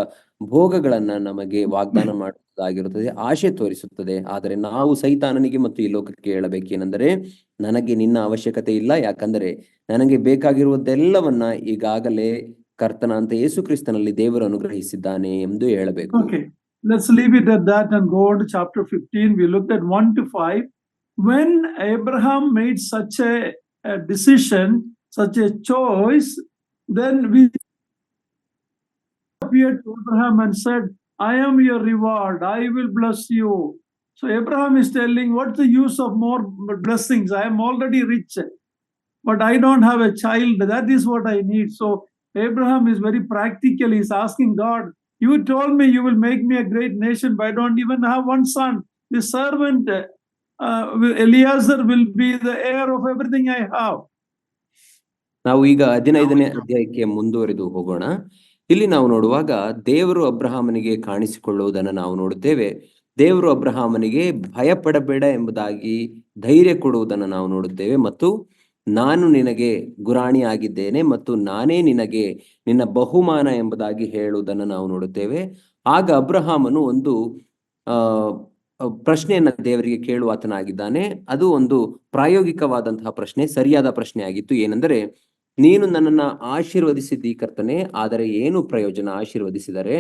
ಭೋಗಗಳನ್ನ ನಮಗೆ ವಾಗ್ದಾನ ಮಾಡುವುದಾಗಿರುತ್ತದೆ, ಆಶೆ ತೋರಿಸುತ್ತದೆ. ಆದರೆ ನಾವು ಸೈತಾನನಿಗೆ ಮತ್ತು ಈ ಲೋಕಕ್ಕೆ ಹೇಳಬೇಕೇನೆಂದರೆ, ನನಗೆ ನಿನ್ನ ಅವಶ್ಯಕತೆ ಇಲ್ಲ, ಯಾಕಂದರೆ ನನಗೆ ಬೇಕಾಗಿರುವುದೆಲ್ಲವನ್ನ ಈಗಾಗಲೇ ಕರ್ತನಾಂತ ಯೇಸು ಕ್ರಿಸ್ತನಲ್ಲಿ ದೇವರು ಅನುಗ್ರಹಿಸಿದ್ದಾನೆ ಎಂದು ಹೇಳಬೇಕು. Okay, let's leave it at that and go on to chapter 15. We looked at 1 to 5. When Abraham made such a decision, such a choice, then we appeared to Abraham and said, I am your reward, I will bless you. So Abraham is telling, what's the use of more blessings? I am already rich, but I don't have a child. That is what I need. So Abraham is very practical. He's asking God, you told me you will make me a great nation, but I don't even have one son. The servant Eliezer will be the heir of everything I have. ನಾವು ಈಗ 15ನೇ ಅಧ್ಯಾಯಕ್ಕೆ ಮುಂದುವರೆದು ಹೋಗೋಣ. ಇಲ್ಲಿ ನಾವು ನೋಡುವಾಗ ದೇವರು ಅಬ್ರಹಾಮನಿಗೆ ಕಾಣಿಸಿಕೊಳ್ಳುವುದನ್ನು ನಾವು ನೋಡುತ್ತೇವೆ. ದೇವರು ಅಬ್ರಹಾಮನಿಗೆ ಭಯಪಡಬೇಡ ಎಂಬುದಾಗಿ ಧೈರ್ಯ ಕೊಡುವುದನ್ನು ನಾವು ನೋಡುತ್ತೇವೆ. ಮತ್ತು ನಾನು ನಿನಗೆ ಗುರಾಣಿ ಆಗಿದ್ದೇನೆ ಮತ್ತು ನಾನೇ ನಿನಗೆ ನಿನ್ನ ಬಹುಮಾನ ಎಂಬುದಾಗಿ ಹೇಳುವುದನ್ನು ನಾವು ನೋಡುತ್ತೇವೆ. ಆಗ ಅಬ್ರಹಾಮನು ಒಂದು ಪ್ರಶ್ನೆಯನ್ನ ದೇವರಿಗೆ ಕೇಳುವಾತನಾಗಿದ್ದಾನೆ. ಅದು ಒಂದು ಪ್ರಾಯೋಗಿಕವಾದಂತಹ ಪ್ರಶ್ನೆ, ಸರಿಯಾದ ಪ್ರಶ್ನೆ ಆಗಿತ್ತು. ಏನೆಂದರೆ, ನೀನು ನನ್ನನ್ನ ಆಶೀರ್ವದಿಸಿದ್ದೀ ಕರ್ತನೆ, ಆದರೆ ಏನು ಪ್ರಯೋಜನ ಆಶೀರ್ವದಿಸಿದರೆ?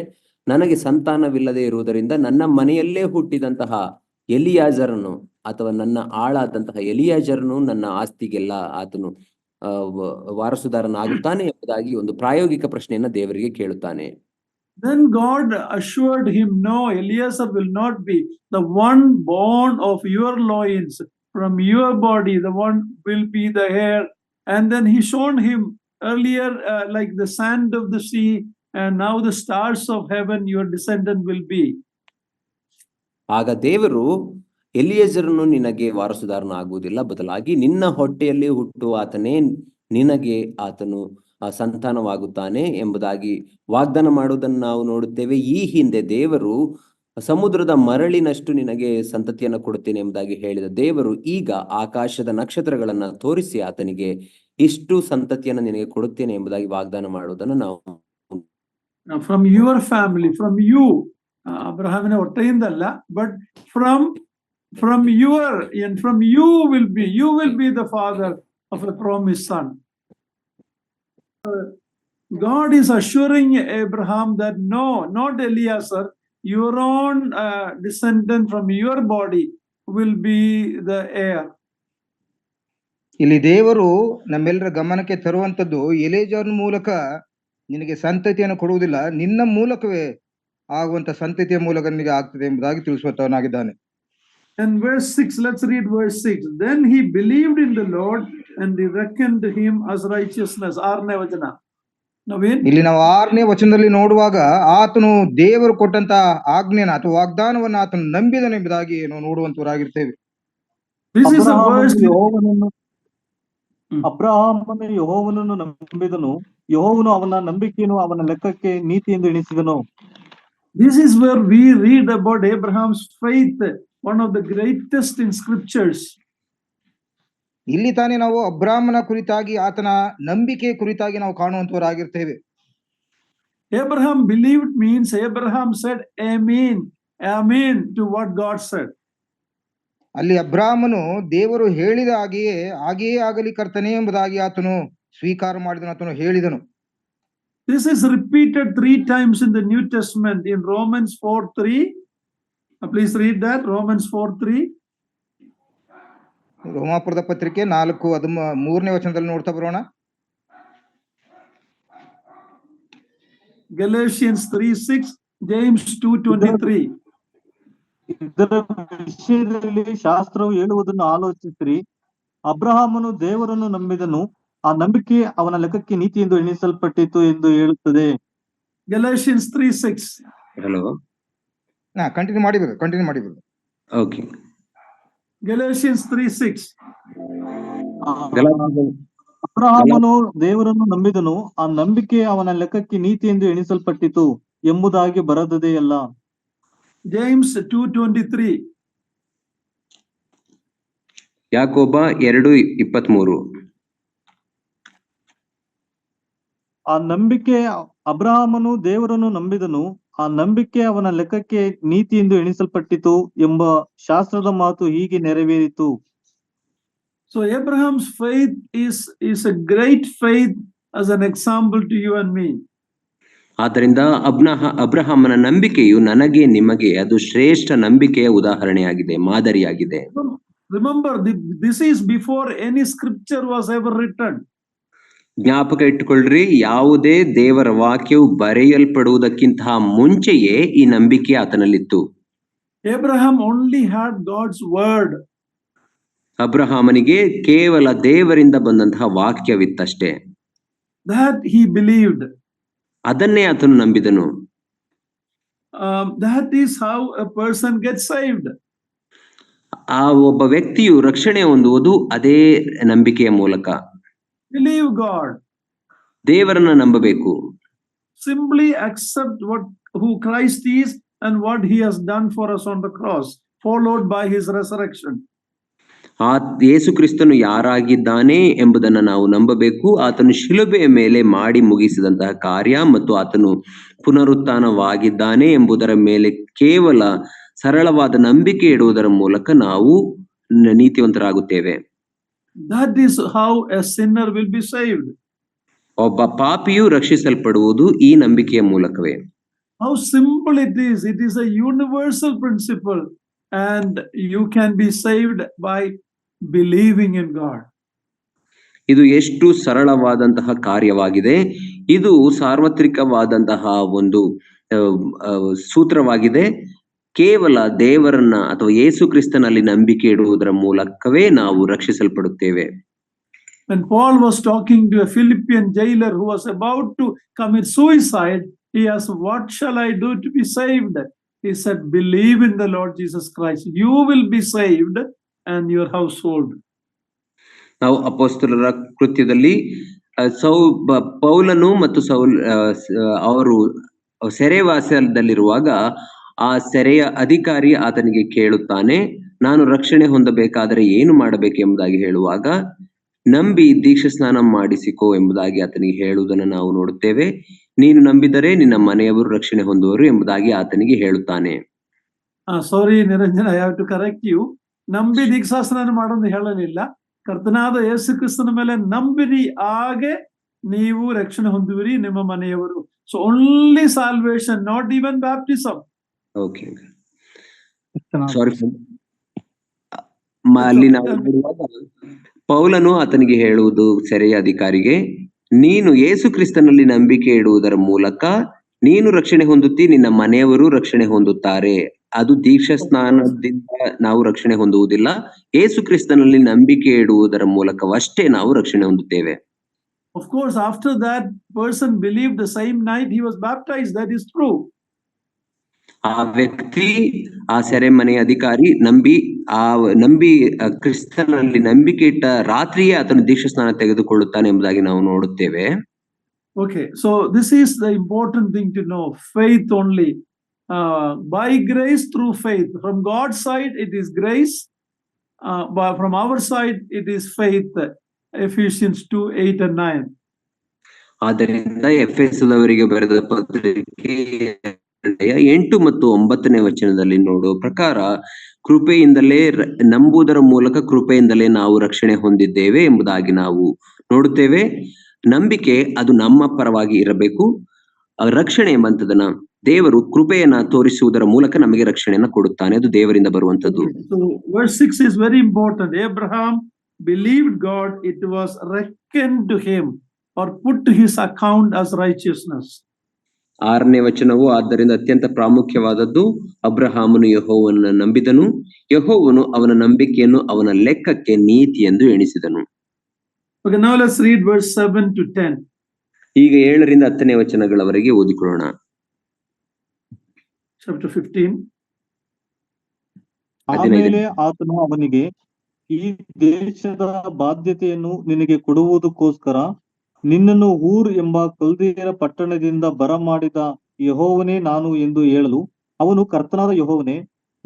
ನನಗೆ ಸಂತಾನವಿಲ್ಲದೆ ಇರುವುದರಿಂದ ನನ್ನ ಮನೆಯಲ್ಲೇ ಹುಟ್ಟಿದಂತಹ ಎಲಿಯಾಜರನು ಅಥವಾ ನನ್ನ ಆಳಾದಂತಹ ಎಲಿಯಾಜರನು ನನ್ನ ಆಸ್ತಿಗೆಲ್ಲ ಆತನು ವಾರಸುದಾರನಾಗುತ್ತಾನೆ ಎಂಬುದಾಗಿ ಒಂದು ಪ್ರಾಯೋಗಿಕ ಪ್ರಶ್ನೆಯನ್ನ ದೇವರಿಗೆ ಕೇಳುತ್ತಾನೆ. Then God assured him, no, Eliezer will not be the one born of your loins, from your body, the one will be the heir. And then he shown him earlier like the sand of the sea, and now the stars of heaven, your descendant will be. ಆಗ ದೇವರು ಎಲಿಯೆಜರನು ನಿನಗೆ ವಾರಸುದಾರನಾಗುವುದಿಲ್ಲ, ಬದಲಾಗಿ ನಿನ್ನ ಹೊಟ್ಟೆಯಲ್ಲಿ ಹುಟ್ಟುವ ಆತನೇ ನಿನಗೆ ಆತನು ಸಂತಾನವಾಗುತ್ತಾನೆ ಎಂಬುದಾಗಿ ವಾಗ್ದಾನ ಮಾಡುವುದನ್ನು ನಾವು ನೋಡುತ್ತೇವೆ. ಈ ಹಿಂದೆ ದೇವರು ಸಮುದ್ರದ ಮರಳಿನಷ್ಟು ನಿನಗೆ ಸಂತತಿಯನ್ನು ಕೊಡುತ್ತೇನೆ ಎಂಬುದಾಗಿ ಹೇಳಿದ ದೇವರು ಈಗ ಆಕಾಶದ ನಕ್ಷತ್ರಗಳನ್ನ ತೋರಿಸಿ ಆತನಿಗೆ ಇಷ್ಟು ಸಂತತಿಯನ್ನು ನಿನಗೆ ಕೊಡುತ್ತೇನೆ ಎಂಬುದಾಗಿ ವಾಗ್ದಾನ ಮಾಡುವುದನ್ನು ನಾವು from your family, from you, ಅಬ್ರಹಾಮಿನ ಹೊಟ್ಟೆಯಿಂದಲ್ಲ, but from your, and from you will be the father of a promised son. God is assuring Abraham that no, not Eliezer, your own descendant from your body will be the heir. ಇಲ್ಲಿ ದೇವರು ನಮ್ಮೆಲ್ಲರ ಗಮನಕ್ಕೆ ತರುವಂತದ್ದು, ಎಲಿಯಾಜರನ ಮೂಲಕ ನಿನಗೆ ಸಂತತಿಯನ್ನು ಕೊಡುವುದಿಲ್ಲ, ನಿನ್ನ ಮೂಲಕವೇ ಆಗುವಂತ ಸಂತತಿಯ ಮೂಲಕ ನಿನಗೆ ಆಗ್ತದೆ ಎಂಬುದಾಗಿ ತಿಳಿಸುವವನಾಗಿದ್ದಾನೆ. And verse 6, let's read verse 6. Then he believed in the Lord and he reckoned him as righteousness. ಆರನೇ ವಚನ. ಇಲ್ಲಿ ನಾವು 6ನೇ ವಚನದಲ್ಲಿ ನೋಡುವಾಗ, ಆತನು ದೇವರು ಕೊಟ್ಟಂತ ಆಜ್ಞೆನ ಅಥವಾ ವಾಗ್ದಾನವನ್ನು ಆತನು ನಂಬಿದನು ಎಂಬುದಾಗಿ ನಾವು ನೋಡುವಂತವರಾಗಿರ್ತೇವೆ. ಅಬ್ರಹಾಮನು ಯೆಹೋವನನ್ನು ನಂಬಿದನು, ಯೆಹೋವನು ಅವನ ನಂಬಿಕೆಯನ್ನು ಅವನ ಲೆಕ್ಕಕ್ಕೆ ನೀತಿ ಎಂದು ಎಣಿಸಿದನು. This is where we read about Abraham's faith, one of the greatest in scriptures. ಇಲ್ಲಿ ತಾನೇ ನಾವು ಅಬ್ರಾಹ್ಮನ ಕುರಿತಾಗಿ ಆತನ ನಂಬಿಕೆ ಕುರಿತಾಗಿ ನಾವು ಕಾಣುವಂತವರಾಗಿರ್ತೇವೆ. Abraham believed means Abraham said amen, amen to what God said. ಅಲ್ಲಿ ಅಬ್ರಾಹ್ಮನು ದೇವರು ಹೇಳಿದ ಹಾಗೆಯೇ ಆಗಲಿ ಕರ್ತನೆ ಎಂಬುದಾಗಿ ಆತನು ಸ್ವೀಕಾರ ಮಾಡಿದನು, ಆತನು ಹೇಳಿದನು. This is repeated 3 times in the New Testament in Romans 4:3. Please read that, Romans 4:3. ರೋಮಾಪುರದ ಪತ್ರಿಕೆ 4:3ನೇ ವಚನದಲ್ಲಿ ನೋಡ್ತಾ ಬರೋಣ. Galatians 3:6, James 2:23. ಇದರ ವಿಷಯದಲ್ಲಿ ಶಾಸ್ತ್ರವು ಹೇಳುವುದನ್ನು ಆಲೋಚಿಸಿರಿ. ಅಬ್ರಹಾಮನು ದೇವರನ್ನು ನಂಬಿದನು, ಆ ನಂಬಿಕೆ ಅವನ ಲೆಕ್ಕಕ್ಕೆ ನೀತಿ ಎಂದು ಎಣಿಸಲ್ಪಟ್ಟಿತು ಎಂದು ಹೇಳುತ್ತದೆ. Galatians 3:6. ಹಲೋ, ಕಂಟಿನ್ಯೂ ಮಾಡಿಬೇಕು. ಓಕೆ. Galatians 3:6. ಅಬ್ರಹಾಮನು ದೇವರನ್ನು ನಂಬಿದನು, ಆ ನಂಬಿಕೆ ಅವನ ಲೆಕ್ಕಕ್ಕೆ ನೀತಿ ಎಂದು ಎಣಿಸಲ್ಪಟ್ಟಿತು ಎಂಬುದಾಗಿ ಬರೆದದೆಯಲ್ಲ. James 2:23. ಯಾಕೋಬ 2:23. ಆ ನಂಬಿಕೆ ಅಬ್ರಹಾಮನು ದೇವರನ್ನು ನಂಬಿದನು, ಆ ನಂಬಿಕೆ ಅವನ ಲೆಕ್ಕಕ್ಕೆ ನೀತಿ ಎಂದು ಎಣಿಸಲ್ಪಟ್ಟಿತು ಎಂಬ ಶಾಸ್ತ್ರದ ಮಾತು ಹೀಗೆ ನೆರವೇರಿತು. So Abraham's faith is a great faith as an example to you and me. ಆದ್ದರಿಂದ ಅಬ್ರಹಾಮನ ನಂಬಿಕೆಯು ನನಗೆ ನಿಮಗೆ ಅದು ಶ್ರೇಷ್ಠ ನಂಬಿಕೆಯ ಉದಾಹರಣೆಯಾಗಿದೆ, ಮಾದರಿಯಾಗಿದೆ. Remember, this is before any scripture was ever written. ಜ್ಞಾಪಕ ಇಟ್ಟುಕೊಳ್ಳ್ರಿ, ಯಾವುದೇ ದೇವರ ವಾಕ್ಯವು ಬರೆಯಲ್ಪಡುವುದಕ್ಕಿಂತ ಮುಂಚೆಯೇ ಈ ನಂಬಿಕೆ ಆತನಲ್ಲಿತ್ತು. Abraham only had God's word. ಅಬ್ರಹಾಮನಿಗೆ ಕೇವಲ ದೇವರಿಂದ ಬಂದಂತಹ ವಾಕ್ಯವಿತ್ತಷ್ಟೇ. That he believed. ಅದನ್ನೇ ಆತನು ನಂಬಿದನು. That is how a person gets saved. ಆ ಒಬ್ಬ ವ್ಯಕ್ತಿಯು ರಕ್ಷಣೆ ಹೊಂದುವುದು ಅದೇ ನಂಬಿಕೆಯ ಮೂಲಕ. Believe God. ದೇವರನ್ನ ನಂಬಬೇಕು. Simply accept who Christ is and what he has done for us on the cross, followed by his resurrection. ಆ ಯೇಸು ಕ್ರಿಸ್ತನು ಯಾರಾಗಿದ್ದಾನೆ ಎಂಬುದನ್ನು ನಾವು ನಂಬಬೇಕು. ಆತನು ಶಿಲುಬೆಯ ಮೇಲೆ ಮಾಡಿ ಮುಗಿಸಿದಂತಹ ಕಾರ್ಯ ಮತ್ತು ಆತನು ಪುನರುತ್ಥಾನವಾಗಿದ್ದಾನೆ ಎಂಬುದರ ಮೇಲೆ ಕೇವಲ ಸರಳವಾದ ನಂಬಿಕೆ ಇಡುವುದರ ಮೂಲಕ ನಾವು ನೀತಿವಂತರಾಗುತ್ತೇವೆ. That is how a sinner will be saved. ಒಬ್ಬ ಪಾಪಿಯು ರಕ್ಷಿಸಲ್ಪಡುವುದು ಈ ನಂಬಿಕೆಯ ಮೂಲಕವೇ. How simple it is. It is a universal principle, and you can be saved by believing in God. ಇದು ಎಷ್ಟು ಸರಳವಾದಂತಹ ಕಾರ್ಯವಾಗಿದೆ. ಇದು ಸಾರ್ವತ್ರಿಕವಾದಂತಹ ಒಂದು ಸೂತ್ರವಾಗಿದೆ. ಕೇವಲ ದೇವರನ್ನ ಅಥವಾ ಯೇಸು ಕ್ರಿಸ್ತನಲ್ಲಿ ನಂಬಿಕೆ ಇಡುವುದರ ಮೂಲಕವೇ ನಾವು ರಕ್ಷಿಸಲ್ಪಡುತ್ತೇವೆ. When Paul was talking to a Philippian jailer who was about to commit suicide, he asked, "What shall I do to be saved?" He said, "Believe in the Lord Jesus Christ. You will be saved and your household." ನಾವು ಅಪೊಸ್ತಲರ ಕೃತ್ಯದಲ್ಲಿ ಪೌಲನು ಮತ್ತು ಅವರು ಸೆರೆವಾಸದಲ್ಲಿರುವಾಗ ಆ ಸೆರೆಯ ಅಧಿಕಾರಿ ಆತನಿಗೆ ಕೇಳುತ್ತಾನೆ, ನಾನು ರಕ್ಷಣೆ ಹೊಂದಬೇಕಾದರೆ ಏನು ಮಾಡಬೇಕೆಂಬುದಾಗಿ ಹೇಳುವಾಗ, ನಂಬಿ ದೀಕ್ಷಾ ಸ್ನಾನ ಮಾಡಿಸಿಕೋ ಎಂಬುದಾಗಿ ಆತನಿಗೆ ಹೇಳುವುದನ್ನು ನಾವು ನೋಡುತ್ತೇವೆ. ನೀನು ನಂಬಿದರೆ ನಿನ್ನ ಮನೆಯವರು ರಕ್ಷಣೆ ಹೊಂದುವರು ಎಂಬುದಾಗಿ ಆತನಿಗೆ ಹೇಳುತ್ತಾನೆ. Sorry Niranjan, I have to correct you. ನಂಬಿ ದೀಕ್ಷಾ ಸ್ನಾನ ಮಾಡೋದು ಹೇಳಲಿಲ್ಲ. ಕರ್ತನಾದ ಯೇಸು ಕ್ರಿಸ್ತನ ಮೇಲೆ ನಂಬಿರಿ, ಹಾಗೆ ನೀವು ರಕ್ಷಣೆ ಹೊಂದುವಿರಿ, ನಿಮ್ಮ ಮನೆಯವರು. So only salvation, not even baptism. Okay, sorry. ಅಲ್ಲಿ ನಾವು ನೋಡುವಾಗ ಪೌಲನು ಆತನಿಗೆ ಹೇಳುವುದು ಸೆರೆಯ ಅಧಿಕಾರಿಗೆ, ನೀನು ಯೇಸು ಕ್ರಿಸ್ತನಲ್ಲಿ ನಂಬಿಕೆ ಇಡುವುದರ ಮೂಲಕ ನೀನು ರಕ್ಷಣೆ ಹೊಂದುತ್ತಿ, ನಿನ್ನ ಮನೆಯವರು ರಕ್ಷಣೆ ಹೊಂದುತ್ತಾರೆ. ಅದು ದೀಕ್ಷಾ ಸ್ನಾನದಿಂದ ನಾವು ರಕ್ಷಣೆ ಹೊಂದುವುದಿಲ್ಲ, ಯೇಸು ಕ್ರಿಸ್ತನಲ್ಲಿ ನಂಬಿಕೆ ಇಡುವುದರ ಮೂಲಕವಷ್ಟೇ ನಾವು ರಕ್ಷಣೆ ಹೊಂದುತ್ತೇವೆ. Of course, after that person believed the same night he was baptized. That is true. ಆ ವ್ಯಕ್ತಿ, ಆ ಸೆರೆಮನೆಯ ಅಧಿಕಾರಿ ನಂಬಿ ಕ್ರಿಸ್ತನಲ್ಲಿ ನಂಬಿಕೆ ಇಟ್ಟ ರಾತ್ರಿಯೇ ಆತನು ದೀಕ್ಷಾ ಸ್ನಾನ ತೆಗೆದುಕೊಳ್ಳುತ್ತಾನೆ ಎಂಬುದಾಗಿ ನಾವು ನೋಡುತ್ತೇವೆ. Okay, so this is the important thing to know. Faith only. By grace through faith. From God's side it is grace, but from our side it is faith. Ephesians 2:8 and 9. ಆದ್ದರಿಂದ ಎಫೆಸದವರಿಗೆ ಬರೆದ ಪತ್ರಿಕೆ 8 ಮತ್ತು 9ನೇ ವಚನದಲ್ಲಿ ನೋಡುವ ಪ್ರಕಾರ, ಕೃಪೆಯಿಂದಲೇ ನಂಬುವುದರ ಮೂಲಕ ಕೃಪೆಯಿಂದಲೇ ನಾವು ರಕ್ಷಣೆ ಹೊಂದಿದ್ದೇವೆ ಎಂಬುದಾಗಿ ನಾವು ನೋಡುತ್ತೇವೆ. ನಂಬಿಕೆ ಅದು ನಮ್ಮ ಪರವಾಗಿ ಇರಬೇಕು. ರಕ್ಷಣೆ ಎಂಬಂತದನ್ನ ದೇವರು ಕೃಪೆಯನ್ನ ತೋರಿಸುವುದರ ಮೂಲಕ ನಮಗೆ ರಕ್ಷಣೆಯನ್ನ ಕೊಡುತ್ತಾನೆ. ಅದು ದೇವರಿಂದ ಬರುವಂತದ್ದು. So verse 6 is very important. Abraham believed God, it was reckoned to him or put to his account as righteousness. 6ನೇ ವಚನವು ಆದ್ದರಿಂದ ಅತ್ಯಂತ ಪ್ರಾಮುಖ್ಯವಾದದ್ದು. ಅಬ್ರಹಾಮನು ಯೆಹೋವನನ್ನು ನಂಬಿದನು, ಯೆಹೋವನು ಅವನ ನಂಬಿಕೆಯನ್ನು ಅವನ ಲೆಕ್ಕಕ್ಕೆ ನೀತಿ ಎಂದು ಎಣಿಸಿದನು. Okay, now let's read verse 7 to 10. ಈಗ 7ರಿಂದ 10ನೇ ವಚನಗಳವರೆಗೆ ಓದಿಕೊಳ್ಳೋಣ. Chapter 15. ಆಮೇಲೆ ಆತನು ಅವನಿಗೆ, ಈ ದೇಶದ ಬಾಧ್ಯತೆಯನ್ನು ನಿನಗೆ ಕೊಡುವುದಕ್ಕೋಸ್ಕರ ನಿನ್ನನ್ನು ಊರ್ ಎಂಬ ಕಲ್ದೀಯರ ಪಟ್ಟಣದಿಂದ ಬರಮಾಡಿದ ಯೆಹೋವನೇ ನಾನು ಎಂದು ಹೇಳಲು, ಅವನು, ಕರ್ತನಾದ ಯೆಹೋವನೇ,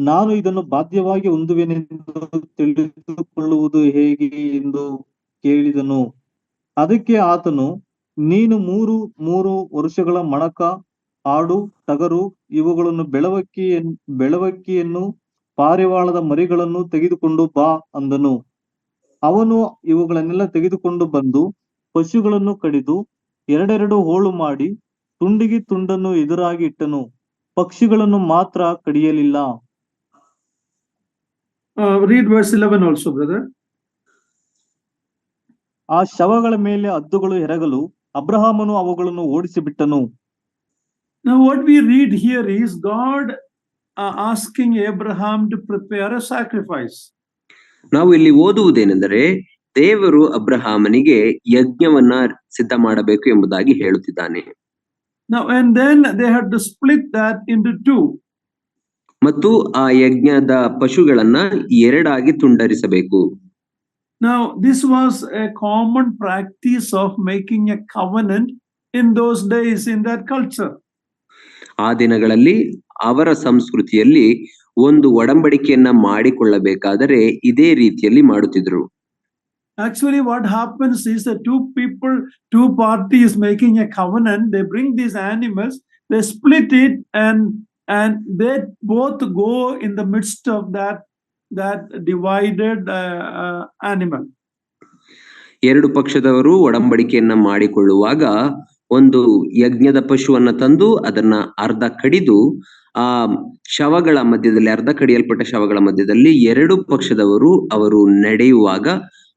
ನಾನು ಇದನ್ನು ಬಾಧ್ಯವಾಗಿ ಹೊಂದುವೆನೆಂದು ತಿಳಿದುಕೊಳ್ಳುವುದು ಹೇಗೆ ಎಂದು ಕೇಳಿದನು. ಅದಕ್ಕೆ ಆತನು, ನೀನು 3 ವರ್ಷಗಳ ಮಣಕ, ಆಡು, ಟಗರು ಇವುಗಳನ್ನು ಬೆಳವಕ್ಕಿಯನ್ನು ಪಾರಿವಾಳದ ಮರಿಗಳನ್ನು ತೆಗೆದುಕೊಂಡು ಬಾ ಅಂದನು. ಅವನು ಇವುಗಳನ್ನೆಲ್ಲ ತೆಗೆದುಕೊಂಡು ಬಂದು ಪಶುಗಳನ್ನು ಕಡಿದು 2 ಹೋಳು ಮಾಡಿ ತುಂಡಿಗೆ ತುಂಡನ್ನು ಎದುರಾಗಿ ಇಟ್ಟನು. ಪಕ್ಷಿಗಳನ್ನು ಮಾತ್ರ ಕಡಿಯಲಿಲ್ಲ. Read verse 11 also, brother. ಆ ಶವಗಳ ಮೇಲೆ ಹದ್ದುಗಳು ಎರಗಲು ಅಬ್ರಹಾಮನು ಅವುಗಳನ್ನು ಓಡಿಸಿಬಿಟ್ಟನು. Now what we read here is God asking Abraham to prepare a sacrifice. ನಾವು ಇಲ್ಲಿ ಓದುವುದೇನೆಂದರೆ, ದೇವರು ಅಬ್ರಹಾಮನಿಗೆ ಯಜ್ಞವನ್ನ ಸಿದ್ಧ ಮಾಡಬೇಕು ಎಂಬುದಾಗಿ ಹೇಳುತ್ತಿದ್ದಾನೆ. Now and then they had to split that into 2. ಮತ್ತು ಆ ಯಜ್ಞದ ಪಶುಗಳನ್ನ 2 ತುಂಡರಿಸಬೇಕು. Now this was a common practice of making a covenant in those days, in that culture. ಆ ದಿನಗಳಲ್ಲಿ ಅವರ ಸಂಸ್ಕೃತಿಯಲ್ಲಿ ಒಂದು ಒಡಂಬಡಿಕೆಯನ್ನ ಮಾಡಿಕೊಳ್ಳಬೇಕಾದರೆ ಇದೇ ರೀತಿಯಲ್ಲಿ ಮಾಡುತ್ತಿದ್ರು. Actually, what happens is that two parties making a covenant, they bring these animals, they split it, and they both go in the midst of that divided animal. ಎರಡು ಪಕ್ಷದವರು ಒಡಂಬಡಿಕೆಯನ್ನ ಮಾಡಿಕೊಳ್ಳುವಾಗ ಒಂದು ಯಜ್ಞದ ಪಶುವನ್ನ ತಂದು ಅದನ್ನ ಅರ್ಧ ಕಡಿದು ಆ ಶವಗಳ ಮಧ್ಯದಲ್ಲಿ, ಅರ್ಧ ಕಡಿಯಲ್ಪಟ್ಟ ಶವಗಳ ಮಧ್ಯದಲ್ಲಿ ಎರಡು ಪಕ್ಷದವರು ಅವರು ನಡೆಯುವಾಗ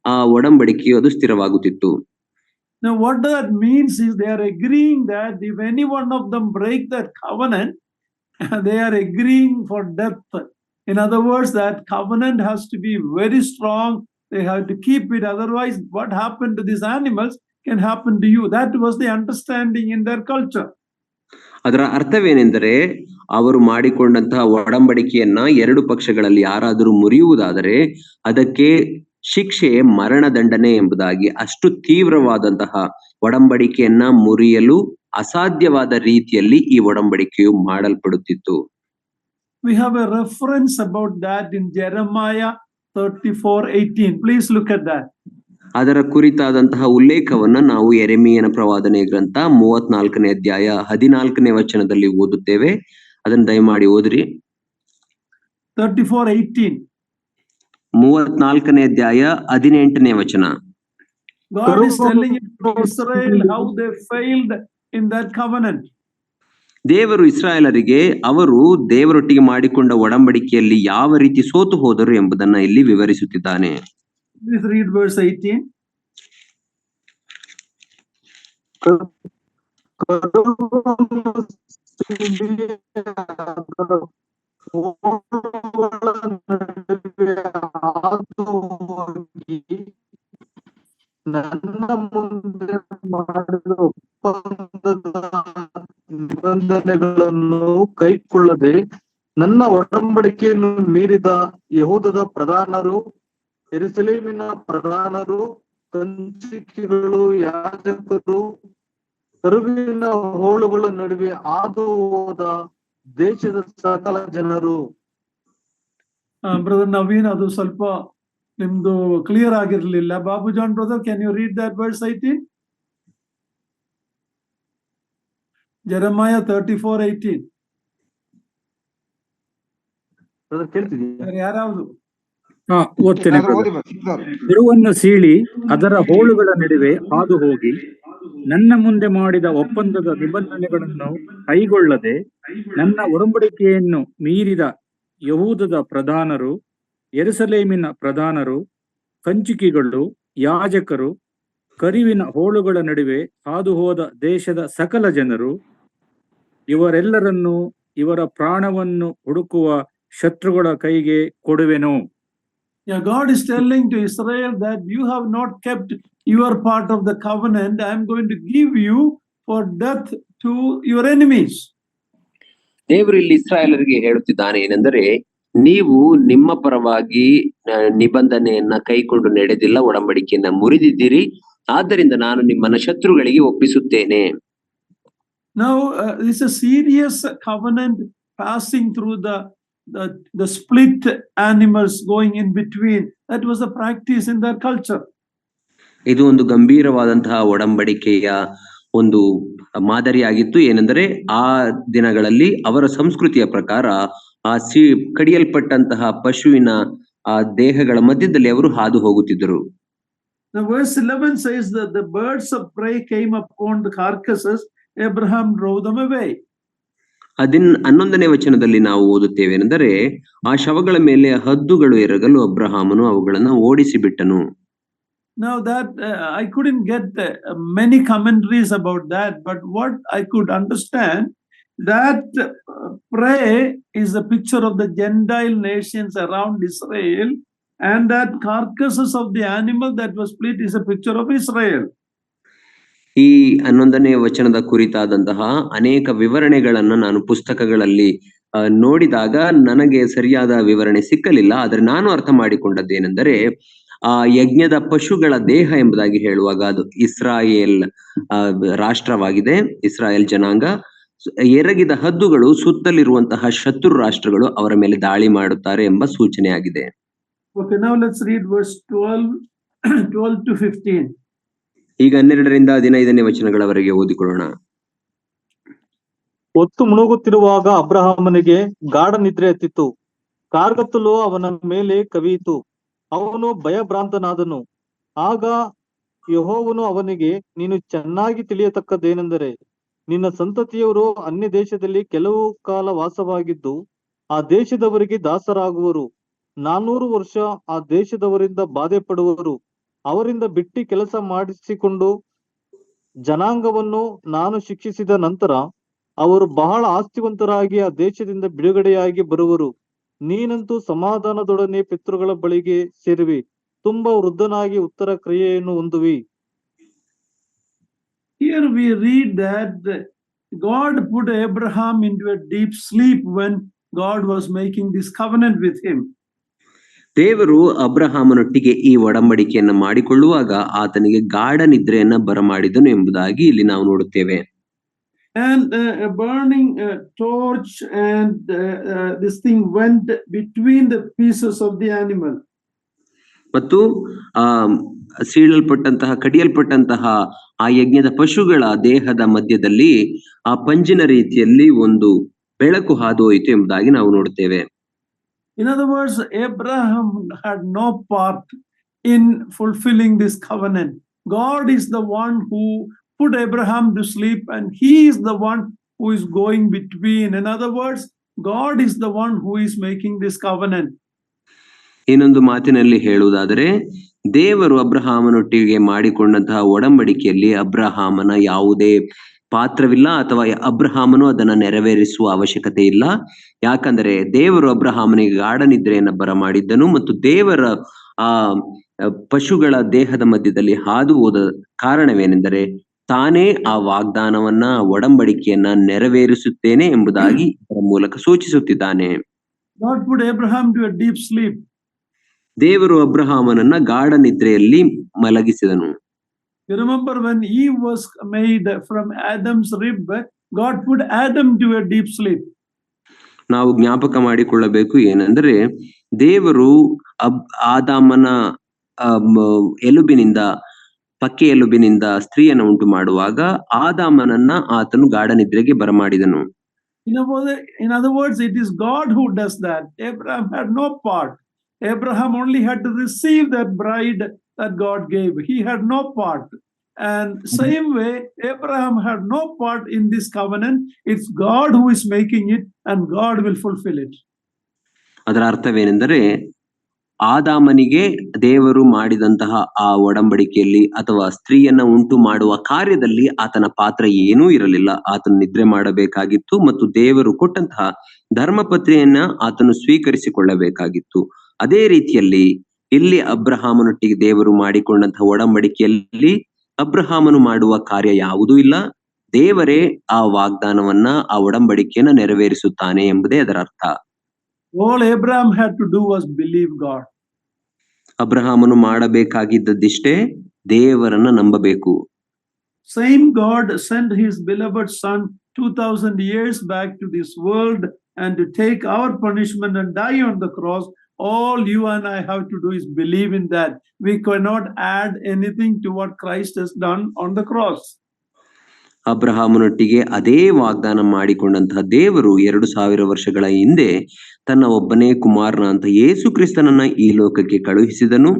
ಆ ಒಡಂಬಡಿಕೆಯು ಅದು ಸ್ಥಿರವಾಗುತ್ತಿತ್ತು. Now, what that means is they are agreeing that if any one of them break that covenant, they are agreeing for death. In other words, that covenant has to be very strong. They have to keep it. Otherwise, what happened to these animals can happen to you. That was the understanding in their culture. ಅದರ ಅರ್ಥವೇನೆಂದರೆ, ಅವರು ಮಾಡಿಕೊಂಡಂತಹ ಒಡಂಬಡಿಕೆಯನ್ನ ಎರಡು ಪಕ್ಷಗಳಲ್ಲಿ ಯಾರಾದರೂ ಮುರಿಯುವುದಾದರೆ ಅದಕ್ಕೆ ಶಿಕ್ಷೆ ಮರಣದಂಡನೆ ಎಂಬುದಾಗಿ, ಅಷ್ಟು ತೀವ್ರವಾದಂತಹ ಒಡಂಬಡಿಕೆಯನ್ನ ಮುರಿಯಲು ಅಸಾಧ್ಯವಾದ ರೀತಿಯಲ್ಲಿ ಈ ಒಡಂಬಡಿಕೆಯು ಮಾಡಲ್ಪಡುತ್ತಿತ್ತು. We have a reference about that in Jeremiah 34:18. Please look at that. ಅದರ ಕುರಿತಾದಂತಹ ಉಲ್ಲೇಖವನ್ನ ನಾವು ಯೆರೆಮೀಯನ ಪ್ರವಾದನೆ ಗ್ರಂಥ 34ನೇ ಅಧ್ಯಾಯ 14ನೇ ವಚನದಲ್ಲಿ ಓದುತ್ತೇವೆ. ಅದನ್ನ ದಯಮಾಡಿ ಓದ್ರಿ. 34:18. 34ನೇ ಅಧ್ಯಾಯ 18ನೇ ವಚನ. God is telling Israel how they failed in that covenant. ದೇವರು ಇಸ್ರಾಯೇಲರಿಗೆ ಅವರು ದೇವರೊಟ್ಟಿಗೆ ಮಾಡಿಕೊಂಡ ಒಡಂಬಡಿಕೆಯಲ್ಲಿ ಯಾವ ರೀತಿ ಸೋತು ಹೋದರು ಎಂಬುದನ್ನ ಇಲ್ಲಿ ವಿವರಿಸುತ್ತಿದ್ದಾನೆ. Please read verse 18. ನನ್ನ ಮುಂದೆ ಮಾಡಿದ ಒಪ್ಪಂದದ ನಿಬಂಧನೆಗಳನ್ನು ಕೈಕೊಳ್ಳದೆ ನನ್ನ ಒಡಂಬಡಿಕೆಯನ್ನು ಮೀರಿದ ಯೆಹೂದದ ಪ್ರಧಾನರು, ಯೆರೂಸಲೇಮಿನ ಪ್ರಧಾನರು, ಕಂಚುಕಿಗಳು, ಯಾಜಕರು, ಕರುವಿನ ಹೋಳುಗಳ ನಡುವೆ ಹಾದು ಹೋದ ದೇಶದ ಸಕಲ ಜನರು. Brother Naveen, ಅದು ಸ್ವಲ್ಪ ನಿಮ್ದು ಕ್ಲಿಯರ್ ಆಗಿರ್ಲಿಲ್ಲ. Babu John brother, can you read that verse 18? Jeremiah 34:18. ಕೇಳ್ತಿದೀಯಾ? ಯಾರಾವುದು? ಓದ್ತೇನೆ. ಓದಿ ಬರ್ತಾರೆ. ತಿರುವನ್ನು ಸೀಳಿ ಅದರ ಹೋಳುಗಳ ನಡುವೆ ಹಾದು ಹೋಗಿ ನನ್ನ ಮುಂದೆ ಮಾಡಿದ ಒಪ್ಪಂದದ ನಿಬಂಧನೆಗಳನ್ನು ಕೈಗೊಳ್ಳದೆ ನನ್ನ ಒಡಂಬಡಿಕೆಯನ್ನು ಮೀರಿದ ಯಹೂದದ ಪ್ರಧಾನರು, ಯೆರೂಸಲೇಮಿನ ಪ್ರಧಾನರು, ಕಂಚುಕಿಗಳು, ಯಾಜಕರು, ಕರುವಿನ ಹೋಳುಗಳ ನಡುವೆ ಹಾದು ಹೋದ ದೇಶದ ಸಕಲ ಜನರು, ಇವರೆಲ್ಲರನ್ನು ಇವರ ಪ್ರಾಣವನ್ನು ಹುಡುಕುವ ಶತ್ರುಗಳ ಕೈಗೆ ಕೊಡುವೆನು. Yeah, God is telling to Israel that you have not kept your part of the covenant. I am going to give you for death to your enemies. ದೇವರು ಇಲ್ಲಿ ಇಸ್ರಾಯೇಲರಿಗೆ ಹೇಳುತ್ತಿದ್ದಾನೆ ಏನೆಂದರೆ, ನೀವು ನಿಮ್ಮ ಪರವಾಗಿ ನಿಬಂಧನೆಯನ್ನ ಕೈಕೊಂಡು ನಡೆದಿಲ್ಲ, ಒಡಂಬಡಿಕೆಯನ್ನ ಮುರಿದಿದ್ದೀರಿ, ಆದ್ದರಿಂದ ನಾನು ನಿಮ್ಮನ್ನ ಶತ್ರುಗಳಿಗೆ ಒಪ್ಪಿಸುತ್ತೇನೆ. Now, it's a serious covenant passing through the split animals going in between. That was a practice in their culture. ಇದು ಒಂದು ಗಂಭೀರವಾದಂತಹ ಒಡಂಬಡಿಕೆಯ ಒಂದು ಮಾದರಿಯಾಗಿತ್ತು. ಏನೆಂದರೆ ಆ ದಿನಗಳಲ್ಲಿ ಅವರ ಸಂಸ್ಕೃತಿಯ ಪ್ರಕಾರ ಆ ಕಡಿಯಲ್ಪಟ್ಟಂತಹ ಪಶುವಿನ ಆ ದೇಹಗಳ ಮಧ್ಯದಲ್ಲಿ ಅವರು ಹಾದು ಹೋಗುತ್ತಿದ್ದರು. The verse 11 says that the birds of prey came upon the carcasses. Abraham drove them away. 11ನೇ ವಚನದಲ್ಲಿ ನಾವು ಓದುತ್ತೇವೆಂದರೆ, ಆ ಶವಗಳ ಮೇಲೆ ಹದ್ದುಗಳು ಎರಗಲು ಅಬ್ರಹಾಮನು ಅವುಗಳನ್ನು ಓಡಿಸಿ ಬಿಟ್ಟನು. Now that I couldn't get many commentaries about that, but what I could understand that prey is a picture of the Gentile nations around Israel, and that carcasses of the animal that was split is a picture of Israel. ಈ 11ನೇ ವಚನದ ಕುರಿತಾದಂತಹ ಅನೇಕ ವಿವರಣೆಗಳನ್ನ ನಾನು ಪುಸ್ತಕಗಳಲ್ಲಿ ನೋಡಿದಾಗ ನನಗೆ ಸರಿಯಾದ ವಿವರಣೆ ಸಿಕ್ಕಲಿಲ್ಲ. ಆದ್ರೆ ನಾನು ಅರ್ಥ ಮಾಡಿಕೊಂಡದ್ದೇನೆಂದರೆ, ಆ ಯಜ್ಞದ ಪಶುಗಳ ದೇಹ ಎಂಬುದಾಗಿ ಹೇಳುವಾಗ ಅದು ಇಸ್ರಾಯೇಲ್ ರಾಷ್ಟ್ರವಾಗಿದೆ, ಇಸ್ರಾಯೇಲ್ ಜನಾಂಗ. ಎರಗಿದ ಹದ್ದುಗಳು ಸುತ್ತಲಿರುವಂತಹ ಶತ್ರು ರಾಷ್ಟ್ರಗಳು ಅವರ ಮೇಲೆ ದಾಳಿ ಮಾಡುತ್ತಾರೆ ಎಂಬ ಸೂಚನೆಯಾಗಿದೆ. Okay, now let's read verse 12, 12 to 15. ಈಗ 12ರಿಂದ 15ನೇ ವಚನಗಳವರೆಗೆ ಓದಿಕೊಳ್ಳೋಣ. ಹೊತ್ತು ಮುಳುಗುತ್ತಿರುವಾಗ ಅಬ್ರಹಾಮನಿಗೆ ಗಾಢ ನಿದ್ರೆ ಹತ್ತಿತು. ಕಾರ್ಗತ್ತಲು ಅವನ ಮೇಲೆ ಕವಿಯಿತು. ಅವನು ಭಯಭ್ರಾಂತನಾದನು. ಆಗ ಯೆಹೋವನು ಅವನಿಗೆ, ನೀನು ಚೆನ್ನಾಗಿ ತಿಳಿಯತಕ್ಕದ್ದೇನೆಂದರೆ ನಿನ್ನ ಸಂತತಿಯವರು ಅನ್ಯ ದೇಶದಲ್ಲಿ ಕೆಲವು ಕಾಲ ವಾಸವಾಗಿದ್ದು ಆ ದೇಶದವರಿಗೆ ದಾಸರಾಗುವರು. 400 ವರ್ಷ ಆ ದೇಶದವರಿಂದ ಬಾಧೆ ಪಡುವರು. ಅವರಿಂದ ಬಿಟ್ಟಿ ಕೆಲಸ ಮಾಡಿಸಿಕೊಂಡು ಜನಾಂಗವನ್ನು ನಾನು ಶಿಕ್ಷಿಸಿದ ನಂತರ ಅವರು ಬಹಳ ಆಸ್ತಿವಂತರಾಗಿ ಆ ದೇಶದಿಂದ ಬಿಡುಗಡೆಯಾಗಿ ಬರುವರು. ನೀನಂತೂ ಸಮಾಧಾನದೊಡನೆ ಪಿತೃಗಳ ಬಳಿಗೆ ಸೇರುವಿ. ತುಂಬಾ ವೃದ್ಧನಾಗಿ ಉತ್ತರ ಕ್ರಿಯೆಯನ್ನು ಹೊಂದುವಿ. Here we read that God put Abraham into a deep sleep when God was making this covenant with him. ದೇವರು ಅಬ್ರಹಾಮನೊಟ್ಟಿಗೆ ಈ ಒಡಂಬಡಿಕೆಯನ್ನ ಮಾಡಿಕೊಳ್ಳುವಾಗ ಆತನಿಗೆ ಗಾಢ ನಿದ್ರೆಯನ್ನ ಬರಮಾಡಿದನು ಎಂಬುದಾಗಿ ಇಲ್ಲಿ ನಾವು ನೋಡುತ್ತೇವೆ. And a burning torch and this thing went between the pieces of the animal. ಮತ್ತು ಸೀಳಲ್ಪಟ್ಟಂತಹ ಕಡಿಯಲ್ಪಟ್ಟಂತಹ ಆ ಯಜ್ಞದ ಪಶುಗಳ ದೇಹದ ಮಧ್ಯದಲ್ಲಿ ಆ ಪಂಜಿನ ರೀತಿಯಲ್ಲಿ ಒಂದು ಬೆಳಕು ಹಾದು ಹೋಯಿತು ಎಂಬುದಾಗಿ ನಾವು ನೋಡುತ್ತೇವೆ. In other words, Abraham had no part in fulfilling this covenant. God is the one who put Abraham to sleep, and he is the one who is going between. In other words, God is the one who is making this covenant. ಇನ್ನೊಂದು ಮಾತಿನಲ್ಲಿ ಹೇಳುವುದಾದರೆ, ದೇವರು ಅಬ್ರಹಾಮನೊಟ್ಟಿಗೆ ಮಾಡಿಕೊಂಡಂತಹ ಒಡಂಬಡಿಕೆಯಲ್ಲಿ ಅಬ್ರಹಾಮನ ಯಾವುದೇ ಪಾತ್ರವಿಲ್ಲ ಅಥವಾ ಅಬ್ರಹಾಮನು ಅದನ್ನ ನೆರವೇರಿಸುವ ಅವಶ್ಯಕತೆ ಇಲ್ಲ. ಯಾಕಂದರೆ ದೇವರು ಅಬ್ರಹಾಮನಿಗೆ ಗಾಢ ನಿದ್ರೆಯನ್ನ ಬರಮಾಡಿದ್ದನು ಮತ್ತು ದೇವರ ಆ ಪಶುಗಳ ದೇಹದ ಮಧ್ಯದಲ್ಲಿ ಹಾದು ಹೋದ ಕಾರಣವೇನೆಂದರೆ ತಾನೇ ಆ ವಾಗ್ದಾನವನ್ನ ಒಡಂಬಡಿಕೆಯನ್ನ ನೆರವೇರಿಸುತ್ತೇನೆ ಎಂಬುದಾಗಿ ಇದರ ಮೂಲಕ ಸೂಚಿಸುತ್ತಿದ್ದಾನೆ. God put Abraham to a deep sleep. ದೇವರು ಅಬ್ರಹಾಮನನ್ನ ಗಾಢ ನಿದ್ರೆಯಲ್ಲಿ ಮಲಗಿಸಿದನು. You remember when Eve was made from Adam's rib, God put Adam to a deep sleep. ನಾವು ಜ್ಞಾಪಕ ಮಾಡಿಕೊಳ್ಳಬೇಕು ಏನೆಂದರೆ ದೇವರು ಆದಾಮನ ಎಲುಬಿನಿಂದ ಪಕ್ಕೆ ಎಲುಬಿನಿಂದ ಸ್ತ್ರೀಯನ್ನು ಉಂಟು ಮಾಡುವಾಗ ಆದಾಮನನ್ನ ಆತನು ಗಾಢ ನಿದ್ರೆಗೆ ಬರಮಾಡಿದನು. In other words, it is God who does that. Abraham had no part. Abraham only had to receive that bride that God gave. He had no part. And same way, Abraham had no part in this covenant. It's God who is making it, and God will fulfill it. ಅದರ ಅರ್ಥವೇನೆಂದರೆ ಆದಾಮನಿಗೆ ದೇವರು ಮಾಡಿದಂತಹ ಆ ಒಡಂಬಡಿಕೆಯಲ್ಲಿ ಅಥವಾ ಸ್ತ್ರೀಯನ್ನ ಉಂಟು ಮಾಡುವ ಕಾರ್ಯದಲ್ಲಿ ಆತನ ಪಾತ್ರ ಏನೂ ಇರಲಿಲ್ಲ. ಆತನು ನಿದ್ರೆ ಮಾಡಬೇಕಾಗಿತ್ತು ಮತ್ತು ದೇವರು ಕೊಟ್ಟಂತಹ ಧರ್ಮಪತ್ರಿಯನ್ನ ಆತನು ಸ್ವೀಕರಿಸಿಕೊಳ್ಳಬೇಕಾಗಿತ್ತು. ಅದೇ ರೀತಿಯಲ್ಲಿ ಇಲ್ಲಿ ಅಬ್ರಹಾಮನೊಟ್ಟಿಗೆ ದೇವರು ಮಾಡಿಕೊಂಡಂತಹ ಒಡಂಬಡಿಕೆಯಲ್ಲಿ ಅಬ್ರಹಾಮನು ಮಾಡುವ ಕಾರ್ಯ ಯಾವುದೂ ಇಲ್ಲ. ದೇವರೇ ಆ ವಾಗ್ದಾನವನ್ನ ಆ ಒಡಂಬಡಿಕೆಯನ್ನ ನೆರವೇರಿಸುತ್ತಾನೆ ಎಂಬುದೇ ಅದರ ಅರ್ಥ. All Abraham had to do was believe God. ಅಬ್ರಹಾಮನು ಮಾಡಬೇಕಾಗಿದ್ದದಿಷ್ಟೇ ದೇವರನ್ನ ನಂಬಬೇಕು. Same God sent his beloved son 2000 years back to this world and to take our punishment and die on the cross. All you and I have to do is believe in that. We cannot add anything to what Christ has done on the cross. ಅಬ್ರಹಾಮನೊಟ್ಟಿಗೆ ಅದೇ ವಾಗ್ದಾನ ಮಾಡಿಕೊಂಡಂತಹ ದೇವರು 2000 ವರ್ಷಗಳ ಹಿಂದೆ ತನ್ನ ಒಬ್ಬನೇ ಕುಮಾರನ ಅಂತ ಯೇಸು ಕ್ರಿಸ್ತನನ್ನ ಈ ಲೋಕಕ್ಕೆ ಕಳುಹಿಸಿದನು.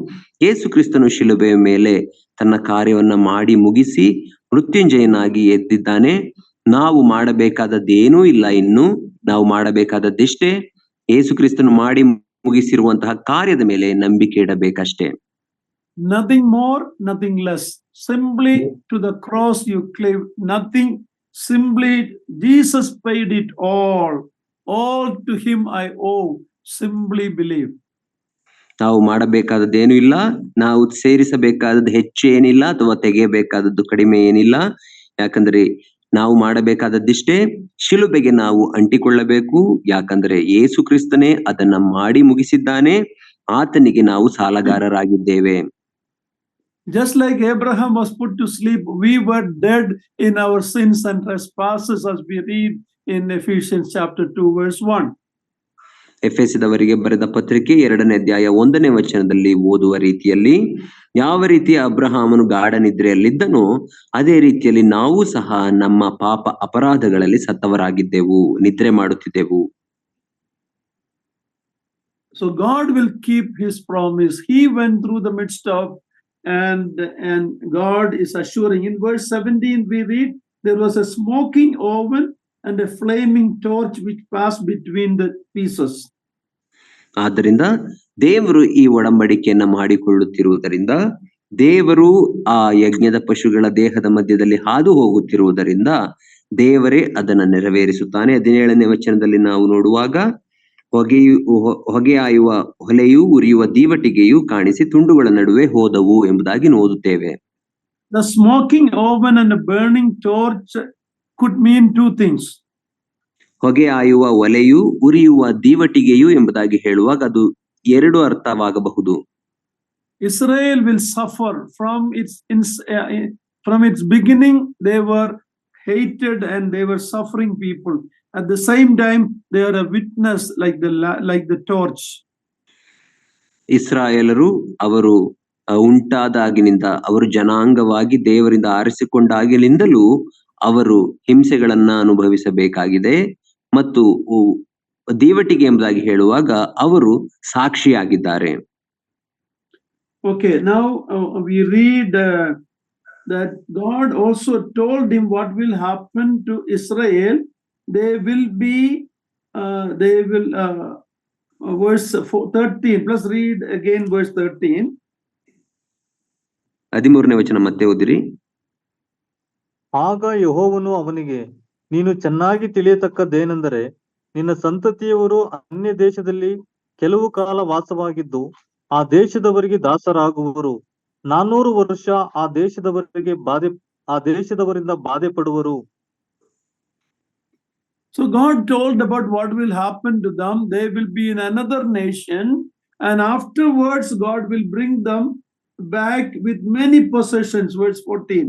ಯೇಸು ಕ್ರಿಸ್ತನು ಶಿಲುಬೆಯ ಮೇಲೆ ತನ್ನ ಕಾರ್ಯವನ್ನ ಮಾಡಿ ಮುಗಿಸಿ ಮೃತ್ಯುಂಜಯನಾಗಿ ಎದ್ದಿದ್ದಾನೆ. ನಾವು ಮಾಡಬೇಕಾದದ್ದೇನೂ ಇಲ್ಲ. ಇನ್ನು ನಾವು ಮಾಡಬೇಕಾದದ್ದಿಷ್ಟೇ ಯೇಸು ಕ್ರಿಸ್ತನು ಮಾಡಿ ಮುಗಿಸಿರುವಂತಹ ಕಾರ್ಯದ ಮೇಲೆ ನಂಬಿಕೆ ಇಡಬೇಕಷ್ಟೇ. Nothing more, nothing less. Simply to the cross you cleave. Nothing. Simply Jesus paid it all. All to him I owe. Simply believe. ನಾವು ಮಾಡಬೇಕಾದದ್ದೇನು ಇಲ್ಲ. ನಾವು ಸೇರಿಸಬೇಕಾದದ್ದು ಹೆಚ್ಚು ಏನಿಲ್ಲ ಅಥವಾ ತೆಗೆಯಬೇಕಾದದ್ದು ಕಡಿಮೆ ಏನಿಲ್ಲ. ಯಾಕಂದ್ರೆ ನಾವು ಮಾಡಬೇಕಾದದ್ದಿಷ್ಟೇ ಶಿಲುಬೆಗೆ ನಾವು ಅಂಟಿಕೊಳ್ಳಬೇಕು. ಯಾಕಂದ್ರೆ ಯೇಸು ಕ್ರಿಸ್ತನೇ ಅದನ್ನ ಮಾಡಿ ಮುಗಿಸಿದ್ದಾನೆ. ಆತನಿಗೆ ನಾವು ಸಾಲಗಾರರಾಗಿದ್ದೇವೆ. Just like Abraham was put to sleep, we were dead in our sins and trespasses, as we read in Ephesians chapter 2, verse 1. ಎಫೆಸದವರಿಗೆ ಬರೆದ ಪತ್ರಿಕೆ 2ನೇ ಅಧ್ಯಾಯ 1ನೇ ವಚನದಲ್ಲಿ ಓದುವ ರೀತಿಯಲ್ಲಿ, ಯಾವ ರೀತಿಯ ಅಬ್ರಹಾಮನು ಗಾಢ ನಿದ್ರೆಯಲ್ಲಿದ್ದನೋ ಅದೇ ರೀತಿಯಲ್ಲಿ ನಾವು ಸಹ ನಮ್ಮ ಪಾಪ ಅಪರಾಧಗಳಲ್ಲಿ ಸತ್ತವರಾಗಿದ್ದೆವು, ನಿದ್ರೆ ಮಾಡುತ್ತಿದ್ದೆವು. So God will keep his promise. He went through the midst of, and God is assuring. In verse 17 we read, there was a smoking oven and a flaming torch which passed between the pieces. ಆದ್ದರಿಂದ ದೇವರು ಈ ಒಡಂಬಡಿಕೆಯನ್ನ ಮಾಡಿಕೊಳ್ಳುತ್ತಿರುವುದರಿಂದ, ದೇವರು ಆ ಯಜ್ಞದ ಪಶುಗಳ ದೇಹದ ಮಧ್ಯದಲ್ಲಿ ಹಾದು ಹೋಗುತ್ತಿರುವುದರಿಂದ ದೇವರೇ ಅದನ್ನ ನೆರವೇರಿಸುತ್ತಾನೆ. 17ನೇ ವಚನದಲ್ಲಿ ನಾವು ನೋಡುವಾಗ, ಹೊಗೆಯಾಯುವ ಹೊಲೆಯೂ ಉರಿಯುವ ದೀವಟಿಗೆಯೂ ಕಾಣಿಸಿ ತುಂಡುಗಳ ನಡುವೆ ಹೋದವು ಎಂಬುದಾಗಿ ಓದುತ್ತೇವೆ. The smoking oven and a burning torch could mean two things. ಹೊಗೆಯಾಯುವ ಒಲೆಯು ಉರಿಯುವ ದೀವಟಿಗೆಯು ಎಂಬುದಾಗಿ ಹೇಳುವಾಗ ಅದು ಎರಡು ಅರ್ಥವಾಗಬಹುದು. Israel will suffer from its beginning. They were hated and they were suffering people. At the same time, they are a witness like the torch. ಇಸ್ರಾಯೇಲರು ಅವರು ಉಂಟಾದಾಗಿನಿಂದ, ಅವರು ಜನಾಂಗವಾಗಿ ದೇವರಿಂದ ಆರಿಸಿಕೊಂಡಾಗಿನಿಂದಲೂ ಅವರು ಹಿಂಸೆಗಳನ್ನ ಅನುಭವಿಸಬೇಕಾಗಿದೆ. ಮತ್ತು ದೀವಟಿಗೆ ಎಂಬುದಾಗಿ ಹೇಳುವಾಗ ಅವರು ಸಾಕ್ಷಿಯಾಗಿದ್ದಾರೆ. Okay, now we read that God also told him what will happen to Israel. They will be verse 13. Plus read again verse 13. 13ನೇ ವಚನ ಮತ್ತೆ ಓದಿರಿ. ಆಗ ಯೆಹೋವನು ಅವನಿಗೆ, ನೀನು ಚೆನ್ನಾಗಿ ತಿಳಿಯತಕ್ಕದ್ದೇನೆಂದರೆ, ನಿನ್ನ ಸಂತತಿಯವರು ಅನ್ಯ ದೇಶದಲ್ಲಿ ಕೆಲವು ಕಾಲ ವಾಸವಾಗಿದ್ದು ಆ ದೇಶದವರಿಗೆ ದಾಸರಾಗುವರು. 400 ವರ್ಷ ಆ ದೇಶದವರಿಂದ ಬಾಧೆ ಪಡುವರು. So God told about what will happen to them. They will be in another nation, and afterwards God will bring them back with many possessions. Verse 14.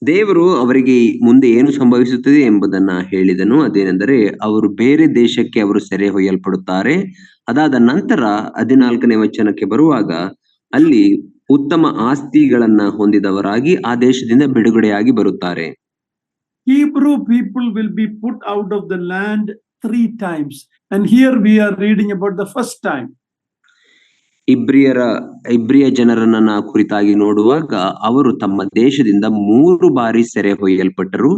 ದೇವರು ಅವರಿಗೆ ಮುಂದೆ ಏನು ಸಂಭವಿಸುತ್ತದೆ ಎಂಬುದನ್ನ ಹೇಳಿದನು. ಅದೇನೆಂದರೆ, ಅವರು ಬೇರೆ ದೇಶಕ್ಕೆ ಅವರು ಸೆರೆ ಒಯ್ಯಲ್ಪಡುತ್ತಾರೆ. ಅದಾದ ನಂತರ 14ನೇ ವಚನಕ್ಕೆ ಬರುವಾಗ ಅಲ್ಲಿ ಉತ್ತಮ ಆಸ್ತಿಗಳನ್ನ ಹೊಂದಿದವರಾಗಿ ಆ ದೇಶದಿಂದ ಬಿಡುಗಡೆಯಾಗಿ ಬರುತ್ತಾರೆ. Hebrew people will be put out of the land 3 times, and here we are reading about the first time. ಇಬ್ರಿಯ ಜನರನ್ನ ಕುರಿತಾಗಿ ನೋಡುವಾಗ ಅವರು ತಮ್ಮ ದೇಶದಿಂದ 3 ಬಾರಿ ಸೆರೆ ಒಯ್ಯಲ್ಪಟ್ಟರು.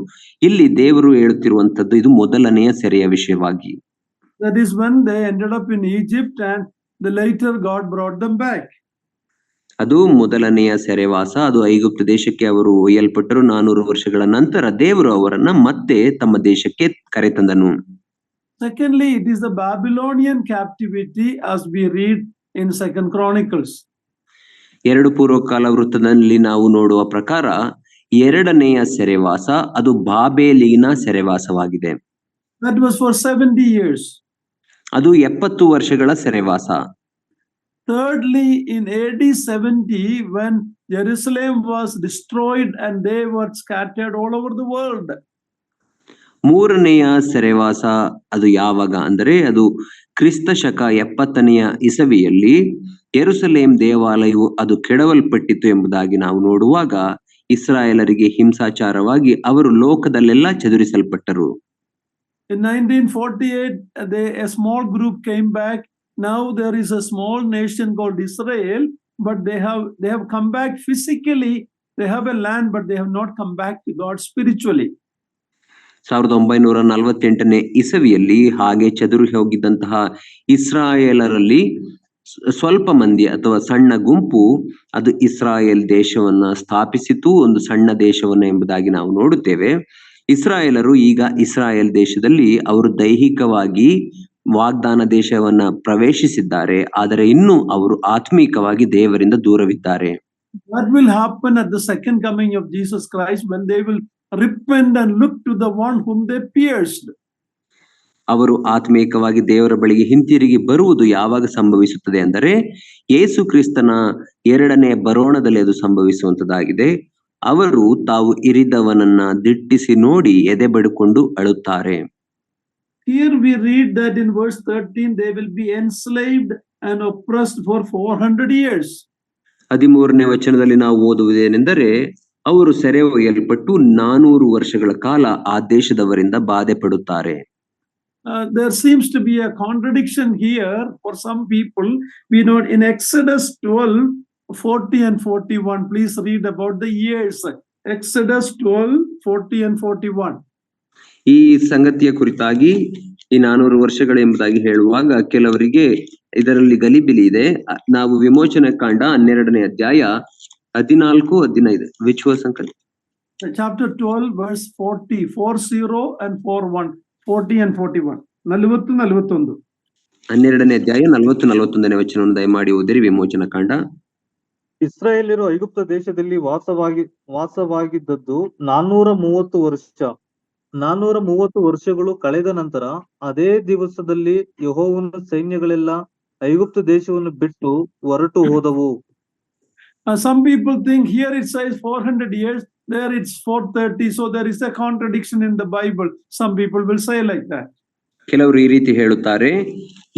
ಇಲ್ಲಿ ದೇವರು ಹೇಳುತ್ತಿರುವಂತದ್ದು ಇದು ಮೊದಲನೆಯ ಸೆರೆಯ ವಿಷಯವಾಗಿ. That is when they ended up in Egypt, and later God brought them back. ಅದು ಮೊದಲನೆಯ ಸೆರೆವಾಸ. ಅದು ಐಗುಪ್ತ ದೇಶಕ್ಕೆ ಅವರು ಒಯ್ಯಲ್ಪಟ್ಟರು. 400 ವರ್ಷಗಳ ನಂತರ ದೇವರು ಅವರನ್ನ ಮತ್ತೆ ತಮ್ಮ ದೇಶಕ್ಕೆ ಕರೆತಂದನು. Secondly, it is the Babylonian captivity, as we read in 2nd Chronicles. 2 ಪೂರ್ವಕಾಲ ವೃತ್ತದಲ್ಲಿ ನಾವು ನೋಡುವ ಪ್ರಕಾರ ಎರಡನೆಯ ಸೆರೆವಾಸ ಅದು ಬಾಬೇಲಿನ ಸೆರೆವಾಸವಾಗಿದೆ. That was for 70 years. ಅದು 70 ವರ್ಷಗಳ ಸೆರೆವಾಸ. Thirdly, in AD 70, when Jerusalem was destroyed and they were scattered all over the world. ಮೂರನೆಯ ಸೆರೆವಾಸ ಅದು ಯಾವಾಗ ಅಂದರೆ, ಅದು ಕ್ರಿಸ್ತ ಶಕ 70ನೆಯ ಇಸವಿಯಲ್ಲಿ ಯೆರೂಸಲೇಮ್ ದೇವಾಲಯವು ಅದು ಕೆಡವಲ್ಪಟ್ಟಿತು ಎಂಬುದಾಗಿ ನಾವು ನೋಡುವಾಗ ಇಸ್ರಾಯೇಲರಿಗೆ ಹಿಂಸಾಚಾರವಾಗಿ ಅವರು ಲೋಕದಲ್ಲೆಲ್ಲ ಚದುರಿಸಲ್ಪಟ್ಟರು. In 1948, a small group came back. Now there is a small nation called Israel, but they have come back physically. They have a land, but they have not come back to God spiritually. 1948ನೇ ಇಸವಿಯಲ್ಲಿ ಹಾಗೆ ಚದುರಿ ಹೋಗಿದ್ದಂತಹ ಇಸ್ರಾಯೇಲರಲ್ಲಿ ಸ್ವಲ್ಪ ಮಂದಿ ಅಥವಾ ಸಣ್ಣ ಗುಂಪು ಅದು ಇಸ್ರಾಯೇಲ್ ದೇಶವನ್ನ ಸ್ಥಾಪಿಸಿತು, ಒಂದು ಸಣ್ಣ ದೇಶವನ್ನ ಎಂಬುದಾಗಿ ನಾವು ನೋಡುತ್ತೇವೆ. ಇಸ್ರಾಯೇಲರು ಈಗ ಇಸ್ರಾಯೇಲ್ ದೇಶದಲ್ಲಿ ಅವರು ದೈಹಿಕವಾಗಿ ವಾಗ್ದಾನ ದೇಶವನ್ನ ಪ್ರವೇಶಿಸಿದ್ದಾರೆ, ಆದರೆ ಇನ್ನು ಅವರು ಆತ್ಮೀಕವಾಗಿ ದೇವರಿಂದ ದೂರವಿದ್ದಾರೆ. What will happen at the second coming of Jesus Christ when they will repent and look to the one whom they pierced? ಅವರು ಆತ್ಮೀಕವಾಗಿ ದೇವರ ಬಳಿಗೆ ಹಿಂತಿರುಗಿ ಬರುವುದು ಯಾವಾಗ ಸಂಭವಿಸುತ್ತದೆ ಅಂದರೆ ಯೇಸು ಕ್ರಿಸ್ತನ ಎರಡನೇ ಬರೋಣದಲ್ಲಿ ಅದು ಸಂಭವಿಸುವಂತದ್ದಾಗಿದೆ. ಅವರು ತಾವು ಇರಿದವನನ್ನ ದಿಟ್ಟಿಸಿ ನೋಡಿ ಎದೆ ಬಡಿಕೊಂಡು ಅಳುತ್ತಾರೆ. Here we read that in verse 13 they will be enslaved and oppressed for 400 years. 13ನೇ ವಚನದಲ್ಲಿ ನಾವು ಓದುವುದೇನೆಂದರೆ ಅವರು ಸೆರೆ ಒಯ್ಯಲ್ಪಟ್ಟು 400 ವರ್ಷಗಳ ಕಾಲ ಆ ದೇಶದವರಿಂದ ಬಾಧೆ ಪಡುತ್ತಾರೆ. There seems to be a contradiction here for some people. We know in Exodus 12, 40 and 41. Please read about the years. Exodus 12, 40 and 41. ಈ ಸಂಗತಿಯ ಕುರಿತಾಗಿ ಈ 400 ವರ್ಷಗಳು ಎಂಬುದಾಗಿ ಹೇಳುವಾಗ ಕೆಲವರಿಗೆ ಇದರಲ್ಲಿ ಗಲಿಬಿಲಿ ಇದೆ. ನಾವು ವಿಮೋಚನೆ ಕಾಂಡ 12ನೇ ಅಧ್ಯಾಯ 14, 15. Which verse, uncle? Chapter 12, verse 40, 40 and 41. 40 and 41. 40, 41. 12ನೇ ಅಧ್ಯಾಯ 40, 41ನೇ ವಚನವನ್ನು ದಯಮಾಡಿ ಓದಿರಿ. ವಿಮೋಚನ ಕಾಂಡ. ಇಸ್ರಾಯೇಲ್ಯರು ಐಗುಪ್ತ ದೇಶದಲ್ಲಿ ವಾಸವಾಗಿದ್ದದ್ದು 430 ವರ್ಷ. 430 ವರ್ಷಗಳು ಕಳೆದ ನಂತರ ಅದೇ ದಿವಸದಲ್ಲಿ ಯೆಹೋವನ ಸೈನ್ಯಗಳೆಲ್ಲ ಐಗುಪ್ತ ದೇಶವನ್ನು ಬಿಟ್ಟು ಹೊರಟು ಹೋದವು. Some people think here it says 400 years, there it's 430. So there is a contradiction in the Bible. Some people will say like that. ಕೆಲವರು ಈ ರೀತಿ ಹೇಳುತ್ತಾರೆ,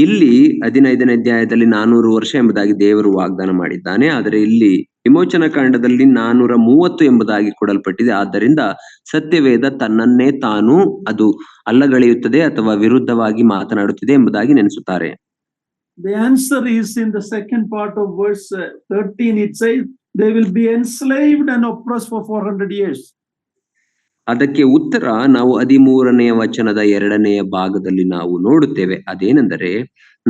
ಇಲ್ಲಿ 15ನೇ ಅಧ್ಯಾಯದಲ್ಲಿ 400 ವರ್ಷ ಎಂಬುದಾಗಿ ದೇವರು ವಾಗ್ದಾನ ಮಾಡಿದ್ದಾನೆ, ಆದರೆ ಇಲ್ಲಿ ವಿಮೋಚನ ಕಾಂಡದಲ್ಲಿ 430 ಎಂಬುದಾಗಿ ಕೊಡಲ್ಪಟ್ಟಿದೆ. ಆದ್ದರಿಂದ ಸತ್ಯವೇದ ತನ್ನನ್ನೇ ತಾನು ಅದು ಅಲ್ಲಗಳೆಯುತ್ತದೆ ಅಥವಾ ವಿರುದ್ಧವಾಗಿ ಮಾತನಾಡುತ್ತಿದೆ ಎಂಬುದಾಗಿ ನೆನೆಸುತ್ತಾರೆ. The answer is in the second part of verse 13. It says they will be enslaved and oppressed for 400 years. ಅದಕ್ಕೆ ಉತ್ತರ ನಾವು 13ನೇ ವಚನದ 2ನೆಯ ಭಾಗದಲ್ಲಿ ನಾವು ನೋಡುತ್ತೇವೆ. ಅದೇನೆಂದರೆ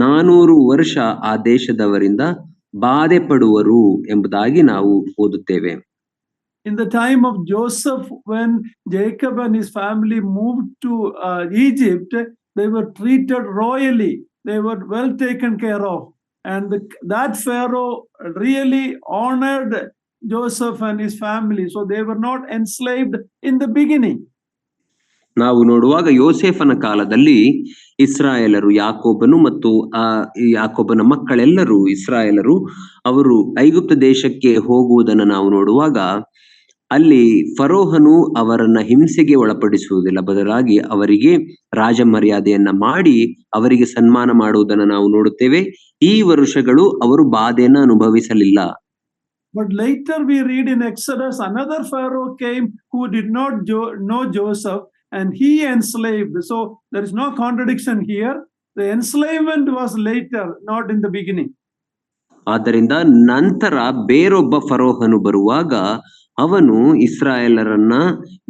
400 ವರ್ಷ ಆ ದೇಶದವರಿಂದ ಬಾಧೆ ಪಡುವರು ಎಂಬುದಾಗಿ ನಾವು ಓದುತ್ತೇವೆ. In the time of Joseph, when Jacob and his family moved to Egypt, they were treated royally. They were well taken care of. And that Pharaoh really honored Joseph and his family. So they were not enslaved in the beginning. ನಾವು ನೋಡುವಾಗ ಯೋಸೇಫನ ಕಾಲದಲ್ಲಿ ಇಸ್ರಾಯೇಲರು, ಯಾಕೋಬನು ಮತ್ತು ಯಾಕೋಬನ ಮಕ್ಕಳೆಲ್ಲರೂ ಇಸ್ರಾಯೇಲರು ಅವರು ಐಗುಪ್ತ ದೇಶಕ್ಕೆ ಹೋಗುವುದನ್ನು ನಾವು ನೋಡುವಾಗ ಅಲ್ಲಿ ಫರೋಹನು ಅವರನ್ನ ಹಿಂಸೆಗೆ ಒಳಪಡಿಸುವುದಿಲ್ಲ, ಬದಲಾಗಿ ಅವರಿಗೆ ರಾಜ ಮರ್ಯಾದೆಯನ್ನ ಮಾಡಿ ಅವರಿಗೆ ಸನ್ಮಾನ ಮಾಡುವುದನ್ನು ನಾವು ನೋಡುತ್ತೇವೆ. ಈ ವರ್ಷಗಳು ಅವರು ಬಾಧೆಯನ್ನ ಅನುಭವಿಸಲಿಲ್ಲ. But later we read in Exodus, another Pharaoh came who did not know Joseph, and he enslaved. So there is no contradiction here. The enslavement was later, not in the beginning. ಆದ್ದರಿಂದ ನಂತರ ಬೇರೊಬ್ಬ ಫರೋಹನು ಬರುವಾಗ ಅವನು ಇಸ್ರಾಯೇಲರನ್ನ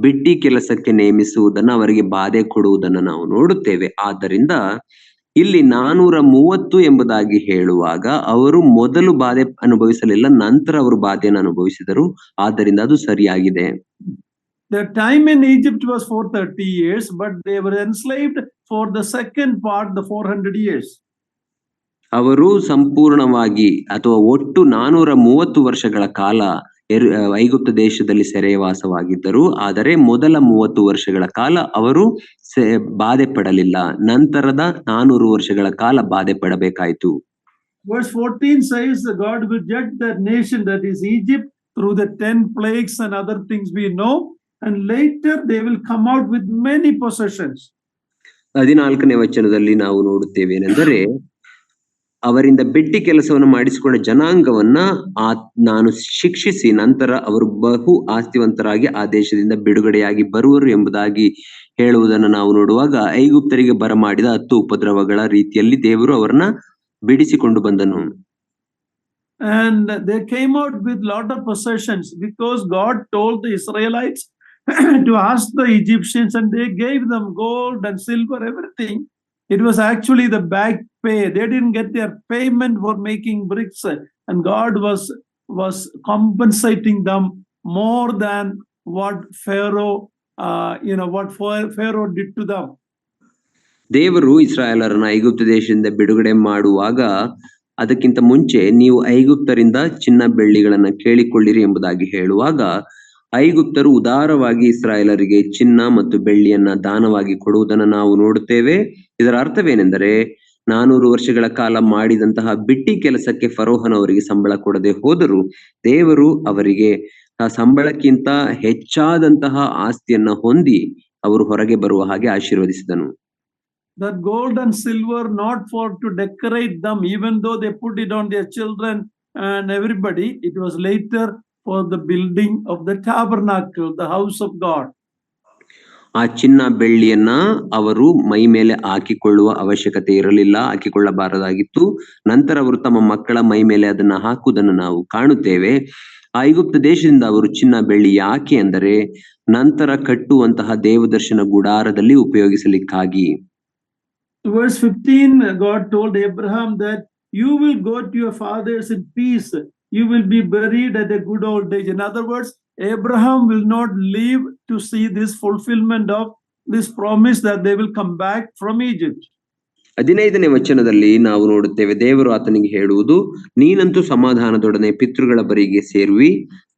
ಬಿಟ್ಟಿ ಕೆಲಸಕ್ಕೆ ನೇಮಿಸುವುದನ್ನು, ಅವರಿಗೆ ಬಾಧೆ ಕೊಡುವುದನ್ನು ನಾವು ನೋಡುತ್ತೇವೆ. ಆದ್ದರಿಂದ ಇಲ್ಲಿ 430 ಎಂಬುದಾಗಿ ಹೇಳುವಾಗ ಅವರು ಮೊದಲು ಬಾಧೆ ಅನುಭವಿಸಲಿಲ್ಲ, ನಂತರ ಅವರು ಬಾಧೆಯನ್ನು ಅನುಭವಿಸಿದರು. ಆದ್ದರಿಂದ ಅದು ಸರಿಯಾಗಿದೆ. Their time in Egypt was 430 years, but they were enslaved for the second part, the 400 years. ಅವರು ಸಂಪೂರ್ಣವಾಗಿ ಅಥವಾ ಒಟ್ಟು 430 ವರ್ಷಗಳ ಕಾಲ ಐಗುಪ್ತ ದೇಶದಲ್ಲಿ ಸೆರೆವಾಸವಾಗಿದ್ದರು. ಆದರೆ ಮೊದಲ 30 ವರ್ಷಗಳ ಕಾಲ ಅವರು ಬಾಧೆ ಪಡಲಿಲ್ಲ. ನಂತರದ 400 ವರ್ಷಗಳ ಕಾಲ ಬಾಧೆ ಪಡಬೇಕಾಯಿತು. Verse 14 says that God will judge that nation, that is Egypt, through the 10 plagues and other things we know, and later they will come out with many possessions. 14ನೇ ವಚನದಲ್ಲಿ ನಾವು ನೋಡುತ್ತೇವೆ ಏನೆಂದರೆ, ಅವರಿಂದ ಬಿಟ್ಟಿ ಕೆಲಸವನ್ನು ಮಾಡಿಸಿಕೊಂಡ ಜನಾಂಗವನ್ನ ನಾನು ಶಿಕ್ಷಿಸಿ ನಂತರ ಅವರು ಬಹು ಆಸ್ತಿವಂತರಾಗಿ ಆ ದೇಶದಿಂದ ಬಿಡುಗಡೆಯಾಗಿ ಬರುವರು ಎಂಬುದಾಗಿ ಹೇಳುವುದನ್ನು ನಾವು ನೋಡುವಾಗ ಐಗುಪ್ತರಿಗೆ ಬರಮಾಡಿದ 10 ಉಪದ್ರವಗಳ ರೀತಿಯಲ್ಲಿ ದೇವರು ಅವರನ್ನ ಬಿಡಿಸಿಕೊಂಡು ಬಂದನು. And they came out with lot of possessions because God told the Israelites to ask the Egyptians, and they gave them gold and silver, everything. It was actually the back pay. They didn't get their payment for making bricks, and God was compensating them more than what Pharaoh, what Pharaoh did to them. ದೇವರು ಇಸ್ರಾಯೇಲರನ್ನ ಐಗುಪ್ತ ದೇಶದಿಂದ ಬಿಡುಗಡೆ ಮಾಡುವಾಗ ಅದಕ್ಕಿಂತ ಮುಂಚೆ ನೀವು ಐಗುಪ್ತರಿಂದ ಚಿನ್ನ ಬೆಳ್ಳಿಗಳನ್ನ ಕೇಳಿಕೊಳ್ಳಿರಿ ಎಂಬುದಾಗಿ ಹೇಳುವಾಗ ಐಗುಪ್ತರು ಉದಾರವಾಗಿ ಇಸ್ರಾಯೇಲರಿಗೆ ಚಿನ್ನ ಮತ್ತು ಬೆಳ್ಳಿಯನ್ನ ದಾನವಾಗಿ ಕೊಡುವುದನ್ನು ನಾವು ನೋಡುತ್ತೇವೆ. ಇದರ ಅರ್ಥವೇನೆಂದರೆ 400 ವರ್ಷಗಳ ಕಾಲ ಮಾಡಿದಂತಹ ಬಿಟ್ಟಿ ಕೆಲಸಕ್ಕೆ ಫರೋಹನ ಅವರಿಗೆ ಸಂಬಳ ಕೊಡದೆ ಹೋದರೂ ದೇವರು ಅವರಿಗೆ ಆ ಸಂಬಳಕ್ಕಿಂತ ಹೆಚ್ಚಾದಂತಹ ಆಸ್ತಿಯನ್ನ ಹೊಂದಿ ಅವರು ಹೊರಗೆ ಬರುವ ಹಾಗೆ ಆಶೀರ್ವದಿಸಿದನು. That gold and silver not for to decorate them, even though they put it on their children and everybody, it was later for the building of the tabernacle, the house of God. ಆ ಚಿನ್ನ ಬೆಳ್ಳಿಯನ್ನ ಅವರು ಮೈ ಮೇಲೆ ಹಾಕಿಕೊಳ್ಳುವ ಅವಶ್ಯಕತೆ ಇರಲಿಲ್ಲ, ಹಾಕಿಕೊಳ್ಳಬಾರದಾಗಿತ್ತು. ನಂತರ ಅವರು ತಮ್ಮ ಮಕ್ಕಳ ಮೈ ಮೇಲೆ ಅದನ್ನ ಹಾಕುವುದನ್ನು ನಾವು ಕಾಣುತ್ತೇವೆ. ಐಗುಪ್ತ ದೇಶದಿಂದ ಅವರು ಚಿನ್ನ ಬೆಳ್ಳಿ ಯಾಕೆ ಅಂದರೆ ನಂತರ ಕಟ್ಟುವಂತಹ ದೇವದರ್ಶನ ಗುಡಾರದಲ್ಲಿ ಉಪಯೋಗಿಸಲಿಕ್ಕಾಗಿ. Verse 15, God told Abraham that you will go to your fathers in peace. You will be buried at a good old age. In other words, Abraham will not live to see this fulfillment of this promise that they will come back from Egypt. 15ನೇ ವಚನದಲ್ಲಿ ನಾವು ನೋಡುತ್ತೇವೆ, ದೇವರು ಆತನಿಗೆ ಹೇಳುವುದು, ನೀನಂತೂ ಸಮಾಧಾನದೊಡನೆ ಪಿತೃಗಳ ಬರಿಗೆ ಸೇರುವಿ,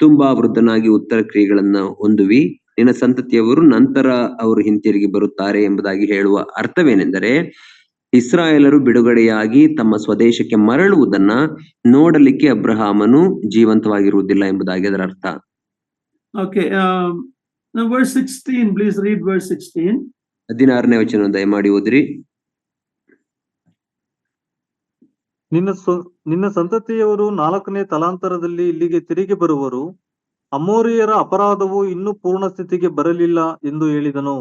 ತುಂಬಾ ವೃದ್ಧನಾಗಿ ಉತ್ತರ ಕ್ರಿಯೆಗಳನ್ನ ಹೊಂದುವಿ, ನಿನ್ನ ಸಂತತಿಯವರು ನಂತರ ಅವರು ಹಿಂತಿರುಗಿ ಬರುತ್ತಾರೆ ಎಂಬುದಾಗಿ ಹೇಳುವ ಅರ್ಥವೇನೆಂದರೆ ಇಸ್ರಾಯೇಲರು ಬಿಡುಗಡೆಯಾಗಿ ತಮ್ಮ ಸ್ವದೇಶಕ್ಕೆ ಮರಳುವುದನ್ನ ನೋಡಲಿಕ್ಕೆ ಅಬ್ರಹಾಮನು ಜೀವಂತವಾಗಿರುವುದಿಲ್ಲ ಎಂಬುದಾಗಿ ಅದರ ಅರ್ಥ. Okay, now verse 16, please read verse 16. 16ನೇ ವಚನ ದಯಮಾಡಿ ಓದ್ರಿ. ನಿನ್ನ ಸಂತತಿಯವರು 4ನೇ ತಲಾಂತರದಲ್ಲಿ ಇಲ್ಲಿಗೆ ತಿರುಗಿ ಬರುವರು, ಅಮೋರಿಯರ ಅಪರಾಧವು ಇನ್ನೂ ಪೂರ್ಣ ಸ್ಥಿತಿಗೆ ಬರಲಿಲ್ಲ ಎಂದು ಹೇಳಿದನು.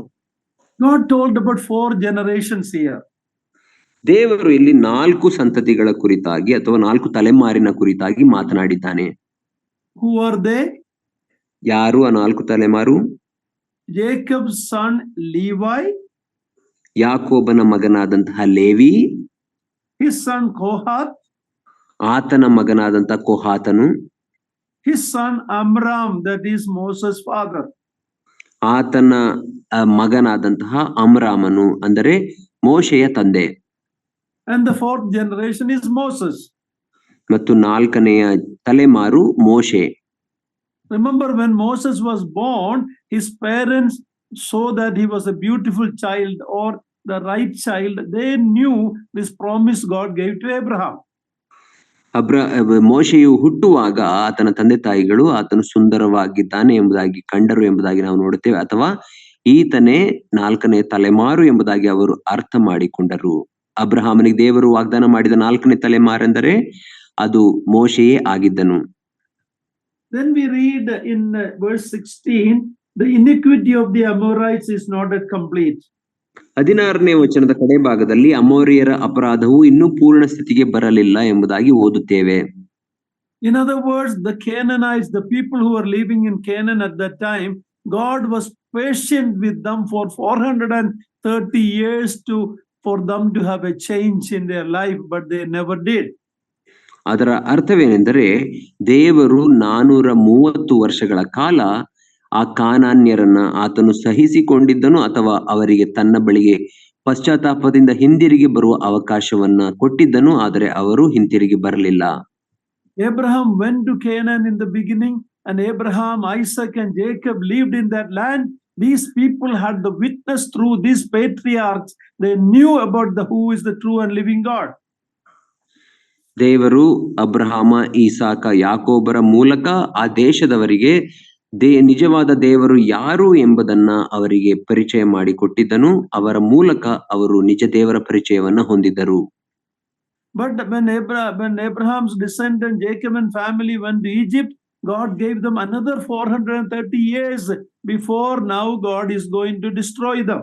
God told about 4 generations here. ದೇವರು ಇಲ್ಲಿ 4 ಸಂತತಿಗಳ ಕುರಿತಾಗಿ ಅಥವಾ 4 ತಲೆಮಾರಿನ ಕುರಿತಾಗಿ ಮಾತನಾಡಿದ್ದಾನೆ. Who are they? ಯಾರು ಆ 4 ತಲೆಮಾರು? Jacob's son Levi, ಯಾಕೋಬನ ಮಗನಾದಂತಹ ಲೇವಿ, his son Kohath, ಆತನ ಮಗನಾದಂತಹ ಕೊಹಾತನು, his son Amram, that is Moses' father. ಆತನ ಮಗನಾದಂತಹ ಅಮ್ರಾಮನು ಅಂದರೆ ಮೋಶೆಯ ತಂದೆ. And the 4th generation is Moses. ಮತ್ತು 4ನೆಯ ತಲೆಮಾರು ಮೋಶೆ. Remember, when Moses was born, his parents saw that he was a beautiful child or the right child. They knew this promise God gave to Abraham. ಮೋಶೆಯು ಹುಟ್ಟುವಾಗ ಆತನ ತಂದೆ ತಾಯಿಗಳು ಆತನು ಸುಂದರವಾಗಿದ್ದಾನೆ ಎಂಬುದಾಗಿ ಕಂಡರು ಎಂಬುದಾಗಿ ನಾವು ನೋಡುತ್ತೇವೆ, ಅಥವಾ ಈತನೇ 4ನೇ ತಲೆಮಾರು ಎಂಬುದಾಗಿ ಅವರು ಅರ್ಥ ಮಾಡಿಕೊಂಡರು. ಅಬ್ರಹಾಮನಿಗೆ ದೇವರು ವಾಗ್ದಾನ ಮಾಡಿದ 4ನೇ ತಲೆಮಾರೆಂದರೆ ಅದು ಮೋಶೆಯೇ ಆಗಿದ್ದನು. Then we read in verse 16, the iniquity of the Amorites is not yet complete. 16ನೇ ವಚನದ ಕಡೆ ಭಾಗದಲ್ಲಿ ಅಮೋರಿಯರ ಅಪರಾಧವು ಇನ್ನೂ ಪೂರ್ಣ ಸ್ಥಿತಿಗೆ ಬರಲಿಲ್ಲ ಎಂಬುದಾಗಿ ಓದುತ್ತೇವೆ. In other words, the Canaanites, the people who were living in Canaan at that time, God was patient with them for 430 years for them to have a change in their life, but they never did. ಅದರ ಅರ್ಥವೇನೆಂದರೆ ದೇವರು 430 ವರ್ಷಗಳ ಕಾಲ ಆ ಕಾನಾನ್ಯರನ್ನ ಆತನು ಸಹಿಸಿಕೊಂಡಿದ್ದನು ಅಥವಾ ಅವರಿಗೆ ತನ್ನ ಬಳಿಗೆ ಪಶ್ಚಾತ್ತಾಪದಿಂದ ಹಿಂದಿರುಗಿ ಬರುವ ಅವಕಾಶವನ್ನ ಕೊಟ್ಟಿದ್ದನು, ಆದರೆ ಅವರು ಹಿಂತಿರುಗಿ ಬರಲಿಲ್ಲ. Abraham went to Canaan in the beginning, and Abraham, Isaac, and Jacob lived in that land. These people had the witness through these patriarchs. They knew about who is the true and living God. ದೇವರು ಅಬ್ರಹಾಮ, ಈಸಾಕ, ಯಾಕೋಬರ ಮೂಲಕ ಆ ದೇಶದವರಿಗೆ ನಿಜವಾದ ದೇವರು ಯಾರು ಎಂಬುದನ್ನ ಅವರಿಗೆ ಪರಿಚಯ ಮಾಡಿಕೊಟ್ಟಿದ್ದನು. ಅವರ ಮೂಲಕ ಅವರು ನಿಜ ದೇವರ ಪರಿಚಯವನ್ನ ಹೊಂದಿದ್ದರು. But when Abraham's descendant Jacob and family went to Egypt, God gave them another 430 years before now God is going to destroy them.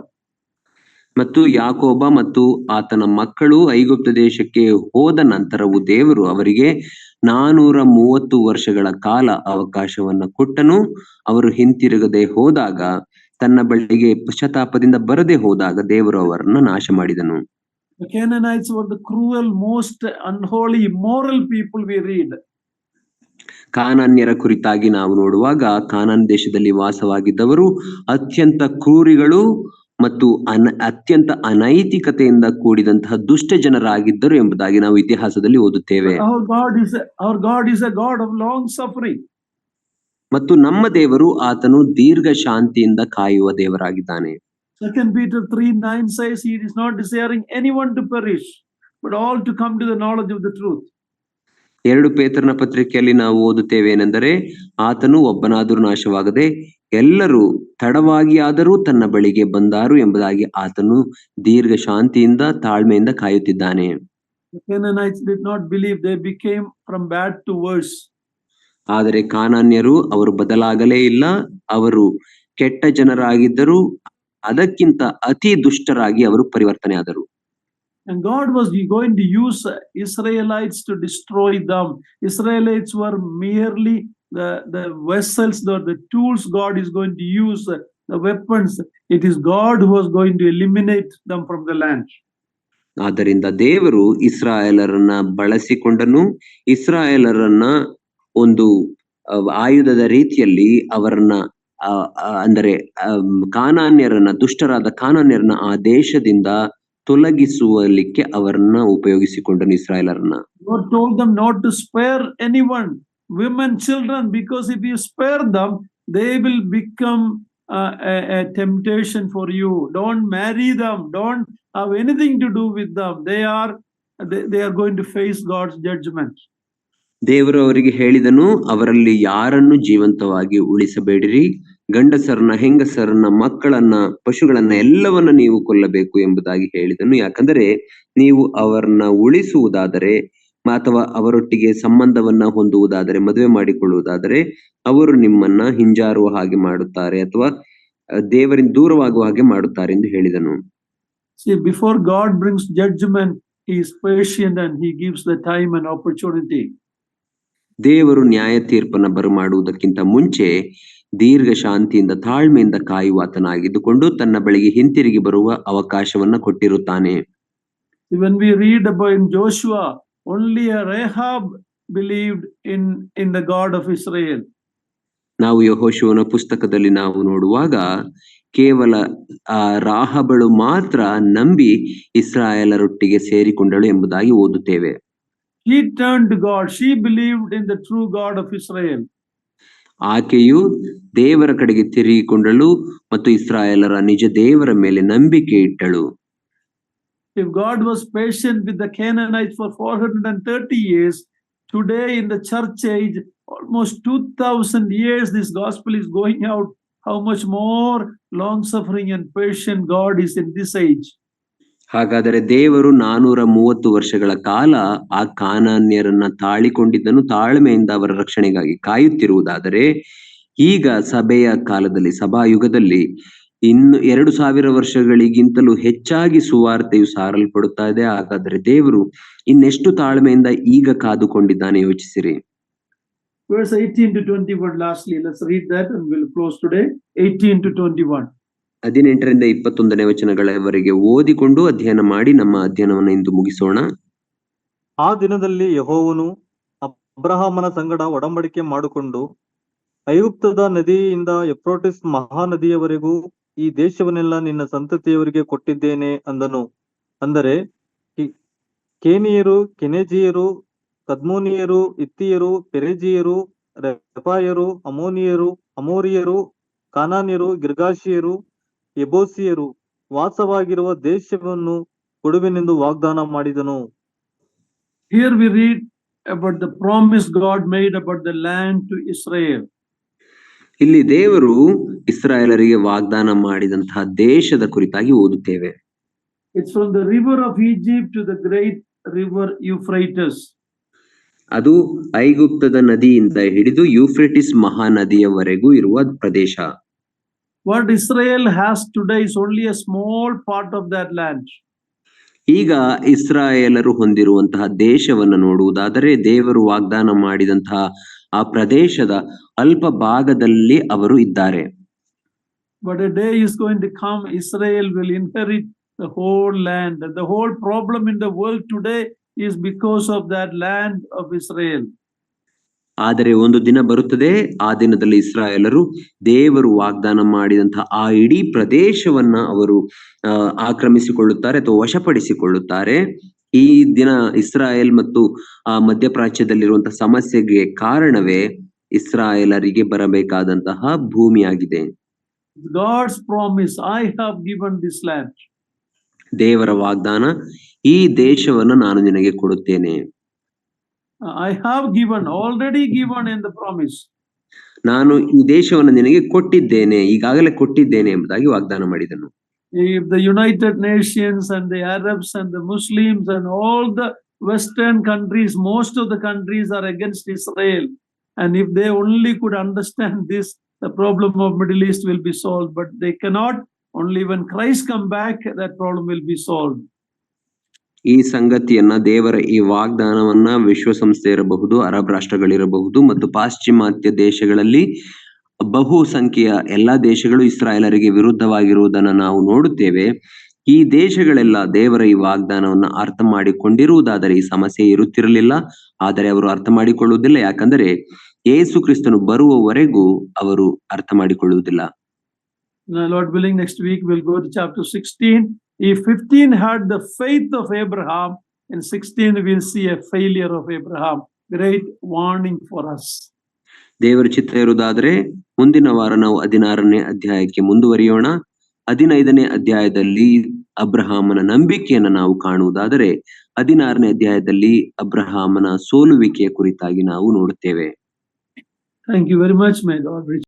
ಮತ್ತು ಯಾಕೋಬ ಮತ್ತು ಆತನ ಮಕ್ಕಳು ಐಗುಪ್ತ ದೇಶಕ್ಕೆ ಹೋದ ನಂತರವು ದೇವರು ಅವರಿಗೆ 430 ವರ್ಷಗಳ ಕಾಲ ಅವಕಾಶವನ್ನ ಕೊಟ್ಟನು. ಅವರು ಹಿಂತಿರುಗದೆ ಹೋದಾಗ, ತನ್ನ ಬಳಿಗೆ ಪಶ್ಚಾತ್ತಾಪದಿಂದ ಬರದೆ ಹೋದಾಗ ದೇವರು ಅವರನ್ನು ನಾಶ ಮಾಡಿದನು. The Canaanites were the cruel, most unholy, immoral people we read. ಕಾನಾನ್ಯರ ಕುರಿತಾಗಿ ನಾವು ನೋಡುವಾಗ ಕಾನಾನ್ ದೇಶದಲ್ಲಿ ವಾಸವಾಗಿದ್ದವರು ಅತ್ಯಂತ ಕ್ರೂರಿಗಳು ಮತ್ತು ಅತ್ಯಂತ ಅನೈತಿಕತೆಯಿಂದ ಕೂಡಿದಂತಹ ದುಷ್ಟ ಜನರಾಗಿದ್ದರು ಎಂಬುದಾಗಿ ನಾವು ಇತಿಹಾಸದಲ್ಲಿ ಓದುತ್ತೇವೆ. Our God is a God of long suffering. ಮತ್ತು ನಮ್ಮ ದೇವರು ಆತನು ದೀರ್ಘ ಶಾಂತಿಯಿಂದ ಕಾಯುವ ದೇವರಾಗಿದ್ದಾನೆ. 2 Peter 3:9 says he is not desiring anyone to perish, but all to come to the knowledge of the truth. 2 ಪೇತ್ರನ ಪತ್ರಿಕೆಯಲ್ಲಿ ನಾವು ಓದುತ್ತೇವೆ ಏನೆಂದರೆ, ಆತನು ಒಬ್ಬನಾದರೂ ನಾಶವಾಗದೆ ಎಲ್ಲರೂ ತಡವಾಗಿ ಆದರೂ ತನ್ನ ಬಳಿಗೆ ಬಂದಾರು ಎಂಬುದಾಗಿ ಆತನು ದೀರ್ಘ ಶಾಂತಿಯಿಂದ ತಾಳ್ಮೆಯಿಂದ ಕಾಯುತ್ತಿದ್ದಾನೆ. The Canaanites did not believe, they became from bad to worse. ಆದರೆ ಕಾನಾನ್ಯರು ಅವರು ಬದಲಾಗಲೇ ಇಲ್ಲ, ಅವರು ಕೆಟ್ಟ ಜನರಾಗಿದ್ದರು, ಅದಕ್ಕಿಂತ ಅತಿ ದುಷ್ಟರಾಗಿ ಅವರು ಪರಿವರ್ತನೆ ಆದರು. And God was going to use Israelites to destroy them. Israelites were merely the vessels, the tools God is going to use, the weapons. It is God who was going to eliminate them from the land. ಆದ್ದರಿಂದ ದೇವರು ಇಸ್ರಾಯೇಲರನ್ನ ಬಳಸಿಕೊಂಡನು, ಇಸ್ರಾಯೇಲರನ್ನ ಒಂದು ಆಯುಧದ ರೀತಿಯಲ್ಲಿ ಅವರನ್ನ ಅಂದರೆ ಕಾನಾನ್ಯರನ್ನ, ದುಷ್ಟರಾದ ಕಾನಾನ್ಯರನ್ನ ಆ ದೇಶದಿಂದ ತೊಲಗಿಸುವಲಿಕ್ಕೆ ಅವರನ್ನ ಉಪಯೋಗಿಸಿಕೊಂಡನು ಇಸ್ರಾಯೇಲರನ್ನ. God told them not to spare anyone, women, children, because if you spare them, they will become a temptation for you. Don't marry them, don't have anything to do with them. They are going to face God's judgment. ದೇವರು ಅವರಿಗೆ ಹೇಳಿದನು, ಅವರಲ್ಲಿ ಯಾರನ್ನು ಜೀವಂತವಾಗಿ ಉಳಿಸಬೇಡಿರಿ, ಗಂಡಸರನ್ನ, ಹೆಂಗಸರನ್ನ, ಮಕ್ಕಳನ್ನ, ಪಶುಗಳನ್ನ ಎಲ್ಲವನ್ನ ನೀವು ಕೊಲ್ಲಬೇಕು ಎಂಬುದಾಗಿ ಹೇಳಿದನು. ಯಾಕಂದರೆ ನೀವು ಅವರನ್ನ ಉಳಿಸುವುದಾದರೆ ಅಥವಾ ಅವರೊಟ್ಟಿಗೆ ಸಂಬಂಧವನ್ನ ಹೊಂದುವುದಾದರೆ, ಮದುವೆ ಮಾಡಿಕೊಳ್ಳುವುದಾದರೆ ಅವರು ನಿಮ್ಮನ್ನ ಹಿಂಜಾರುವ ಹಾಗೆ ಮಾಡುತ್ತಾರೆ ಅಥವಾ ದೇವರಿಂದ ದೂರವಾಗುವ ಹಾಗೆ ಮಾಡುತ್ತಾರೆ ಎಂದು ಹೇಳಿದನು. See, before God brings judgment, he is patient and he gives the time and opportunity. ದೇವರು ನ್ಯಾಯ ತೀರ್ಪನ್ನ ಬರಮಾಡುವುದಕ್ಕಿಂತ ಮುಂಚೆ ದೀರ್ಘ ಶಾಂತಿಯಿಂದ ತಾಳ್ಮೆಯಿಂದ ಕಾಯುವಾತನಾಗಿದ್ದುಕೊಂಡು ತನ್ನ ಬಳಿಗೆ ಹಿಂತಿರುಗಿ ಬರುವ ಅವಕಾಶವನ್ನ ಕೊಟ್ಟಿರುತ್ತಾನೆ. When we read about in Joshua, only Rahab believed in the God of Israel. ನಾವು ಯೆಹೋಶುವನ ಪುಸ್ತಕದಲ್ಲಿ ನಾವು ನೋಡುವಾಗ ಕೇವಲ ರಾಹಬಳು ಮಾತ್ರ ನಂಬಿ ಇಸ್ರಾಯೇಲರೊಟ್ಟಿಗೆ ಸೇರಿಕೊಂಡಳು ಎಂಬುದಾಗಿ ಓದುತ್ತೇವೆ. She turned to God. She believed in the true God of Israel. ಆಕೆಯು ದೇವರ ಕಡೆಗೆ ತಿರುಗಿಕೊಂಡಳು ಮತ್ತು ಇಸ್ರಾಯೇಲರ ನಿಜ ದೇವರ ಮೇಲೆ ನಂಬಿಕೆ ಇಟ್ಟಳು. If God was patient with the Canaanites for 430 years, today in the church age, almost 2000 years, this gospel is going out. How much more long suffering and patient God is in this age. ಹಾಗಾದರೆ ದೇವರು 430 ವರ್ಷಗಳ ಕಾಲ ಆ ಕಾನಾನ್ಯರನ್ನ ತಾಳಿಕೊಂಡಿದ್ದನು, ತಾಳ್ಮೆಯಿಂದ ಅವರ ರಕ್ಷಣೆಗಾಗಿ ಕಾಯುತ್ತಿರುವುದಾದರೆ ಈಗ ಸಭೆಯ ಕಾಲದಲ್ಲಿ, ಸಭಾಯುಗದಲ್ಲಿ ಇನ್ನು 2000 ವರ್ಷಗಳಿಗಿಂತಲೂ ಹೆಚ್ಚಾಗಿ ಸುವಾರ್ತೆಯು ಸಾರಲ್ಪಡುತ್ತಾ ಇದೆ. ಹಾಗಾದರೆ ದೇವರು ಇನ್ನೆಷ್ಟು ತಾಳ್ಮೆಯಿಂದ ಈಗ ಕಾದುಕೊಂಡಿದ್ದಾನೆ ಯೋಚಿಸಿರಿ. Verse 18 to 21 lastly, let's read that and we'll close today. 18 to 21. 18ರಿಂದ 21ನೇ ವಚನಗಳವರೆಗೆ ಓದಿಕೊಂಡು ಅಧ್ಯಯನ ಮಾಡಿ ನಮ್ಮ ಅಧ್ಯಯನವನ್ನು ಇಂದು ಮುಗಿಸೋಣ. ಆ ದಿನದಲ್ಲಿ ಯೆಹೋವನು ಅಬ್ರಹಾಮನ ಸಂಗಡ ಒಡಂಬಡಿಕೆ ಮಾಡಿಕೊಂಡು ಐಗುಪ್ತದ ನದಿಯಿಂದ ಎಫ್ರೋಟಿಸ್ ಮಹಾನದಿಯವರೆಗೂ ಈ ದೇಶವನ್ನೆಲ್ಲ ನಿನ್ನ ಸಂತತಿಯವರಿಗೆ ಕೊಟ್ಟಿದ್ದೇನೆ ಅಂದನು. ಅಂದರೆ ಕೇನಿಯರು, ಕೆನೆಜಿಯರು, ಕದ್ಮೋನಿಯರು, ಇತ್ತಿಯರು, ಪೆರೆಜಿಯರು, ರೆಫಾಯರು, ಅಮೋನಿಯರು, ಅಮೋರಿಯರು, ಕಾನಾನ್ಯರು, ಗಿರ್ಗಾಶಿಯರು, ಯೆಬೂಸಿಯರು ವಾಸವಾಗಿರುವ ದೇಶವನ್ನು ಕೊಡುವೆನೆಂದು ವಾಗ್ದಾನ ಮಾಡಿದನು. Here we read about the promise God made about the land to Israel. ಇಲ್ಲಿ ದೇವರು ಇಸ್ರಾಯೇಲರಿಗೆ ವಾಗ್ದಾನ ಮಾಡಿದಂತಹ ದೇಶದ ಕುರಿತಾಗಿ ಓದುತ್ತೇವೆ. It's from the river of Egypt to the great river Euphrates. ಅದು ಐಗುಪ್ತದ ನದಿಯಿಂದ ಹಿಡಿದು ಯೂಫ್ರೆಟಿಸ್ ಮಹಾನದಿಯವರೆಗೂ ಇರುವ ಪ್ರದೇಶ. What Israel has today is only a small part of that land. ಈಗ ಇಸ್ರಾಯೇಲರು ಹೊಂದಿರುವಂತಹ ದೇಶವನ್ನು ನೋಡುವುದಾದರೆ ದೇವರು ವಾಗ್ದಾನ ಮಾಡಿದಂತಹ ಆ ಪ್ರದೇಶದ ಅಲ್ಪ ಭಾಗದಲ್ಲಿ ಅವರು ಇದ್ದಾರೆ. But a day is going to come, Israel will inherit the whole land. And the whole problem in the world today is because of that land of Israel. ಆದರೆ ಒಂದು ದಿನ ಬರುತ್ತದೆ, ಆ ದಿನದಲ್ಲಿ ಇಸ್ರಾಯೇಲರು ದೇವರು ವಾಗ್ದಾನ ಮಾಡಿದಂತಹ ಆ ಇಡೀ ಪ್ರದೇಶವನ್ನ ಅವರು ಆಕ್ರಮಿಸಿಕೊಳ್ಳುತ್ತಾರೆ ಅಥವಾ ವಶಪಡಿಸಿಕೊಳ್ಳುತ್ತಾರೆ. ಈ ದಿನ ಇಸ್ರಾಯೇಲ್ ಮತ್ತು ಆ ಮಧ್ಯಪ್ರಾಚ್ಯದಲ್ಲಿರುವಂತಹ ಸಮಸ್ಯೆಗೆ ಕಾರಣವೇ ಇಸ್ರಾಯೇಲರಿಗೆ ಬರಬೇಕಾದಂತಹ ಭೂಮಿಯಾಗಿದೆ. God's promise, I have given this land. ದೇವರ ವಾಗ್ದಾನ, ಈ ದೇಶವನ್ನು ನಾನು ನಿನಗೆ ಕೊಡುತ್ತೇನೆ. I have given, already given in the promise. ನಾನು ಈ ದೇಶವನ್ನು ನಿನಗೆ ಕೊಟ್ಟಿದ್ದೇನೆ, ಈಗಾಗಲೇ ಕೊಟ್ಟಿದ್ದೇನೆ ಎಂಬುದಾಗಿ ವಾಗ್ದಾನ ಮಾಡಿದನು. If the United Nations and the Arabs and the Muslims and all the Western countries, most of the countries are against Israel. And if they only could understand this, the problem of Middle East will be solved. But they cannot. Only when Christ come back, that problem will be solved. ಈ ಸಂಗತಿಯನ್ನ, ದೇವರ ಈ ವಾಗ್ದಾನವನ್ನ ವಿಶ್ವಸಂಸ್ಥೆ ಇರಬಹುದು, Arab ರಾಷ್ಟ್ರಗಳಿರಬಹುದು ಮತ್ತು ಪಾಶ್ಚಿಮಾತ್ಯ ದೇಶಗಳಲ್ಲಿ ಬಹು ಸಂಖ್ಯೆಯ ಎಲ್ಲಾ ದೇಶಗಳು ಇಸ್ರಾಯೇಲರಿಗೆ ವಿರುದ್ಧವಾಗಿರುವುದನ್ನು ನಾವು ನೋಡುತ್ತೇವೆ. ಈ ದೇಶಗಳೆಲ್ಲ ದೇವರ ಈ ವಾಗ್ದಾನವನ್ನ ಅರ್ಥ ಮಾಡಿಕೊಂಡಿರುವುದಾದರೆ ಈ ಸಮಸ್ಯೆ ಇರುತ್ತಿರಲಿಲ್ಲ. ಆದರೆ ಅವರು ಅರ್ಥ ಮಾಡಿಕೊಳ್ಳುವುದಿಲ್ಲ, ಯಾಕಂದರೆ ಯೇಸು ಕ್ರಿಸ್ತನು ಬರುವವರೆಗೂ ಅವರು ಅರ್ಥ ಮಾಡಿಕೊಳ್ಳುವುದಿಲ್ಲ. Lord willing, next week we'll go to chapter 16. If 15 had the faith of Abraham, in 16 we'll see a failure of Abraham. Great warning for us. ದೇವರ ಚಿತ್ತ ಇರುವುದಾದರೆ ಮುಂದಿನ ವಾರ ನಾವು 16ನೇ ಅಧ್ಯಾಯಕ್ಕೆ ಮುಂದುವರಿಯೋಣ. 15ನೇ ಅಧ್ಯಾಯದಲ್ಲಿ ಅಬ್ರಹಾಮನ ನಂಬಿಕೆಯನ್ನು ನಾವು ಕಾಣುವುದಾದರೆ 16ನೇ ಅಧ್ಯಾಯದಲ್ಲಿ ಅಬ್ರಹಾಮನ ಸೋಲುವಿಕೆಯ ಕುರಿತಾಗಿ ನಾವು ನೋಡುತ್ತೇವೆ. Thank you very much. May God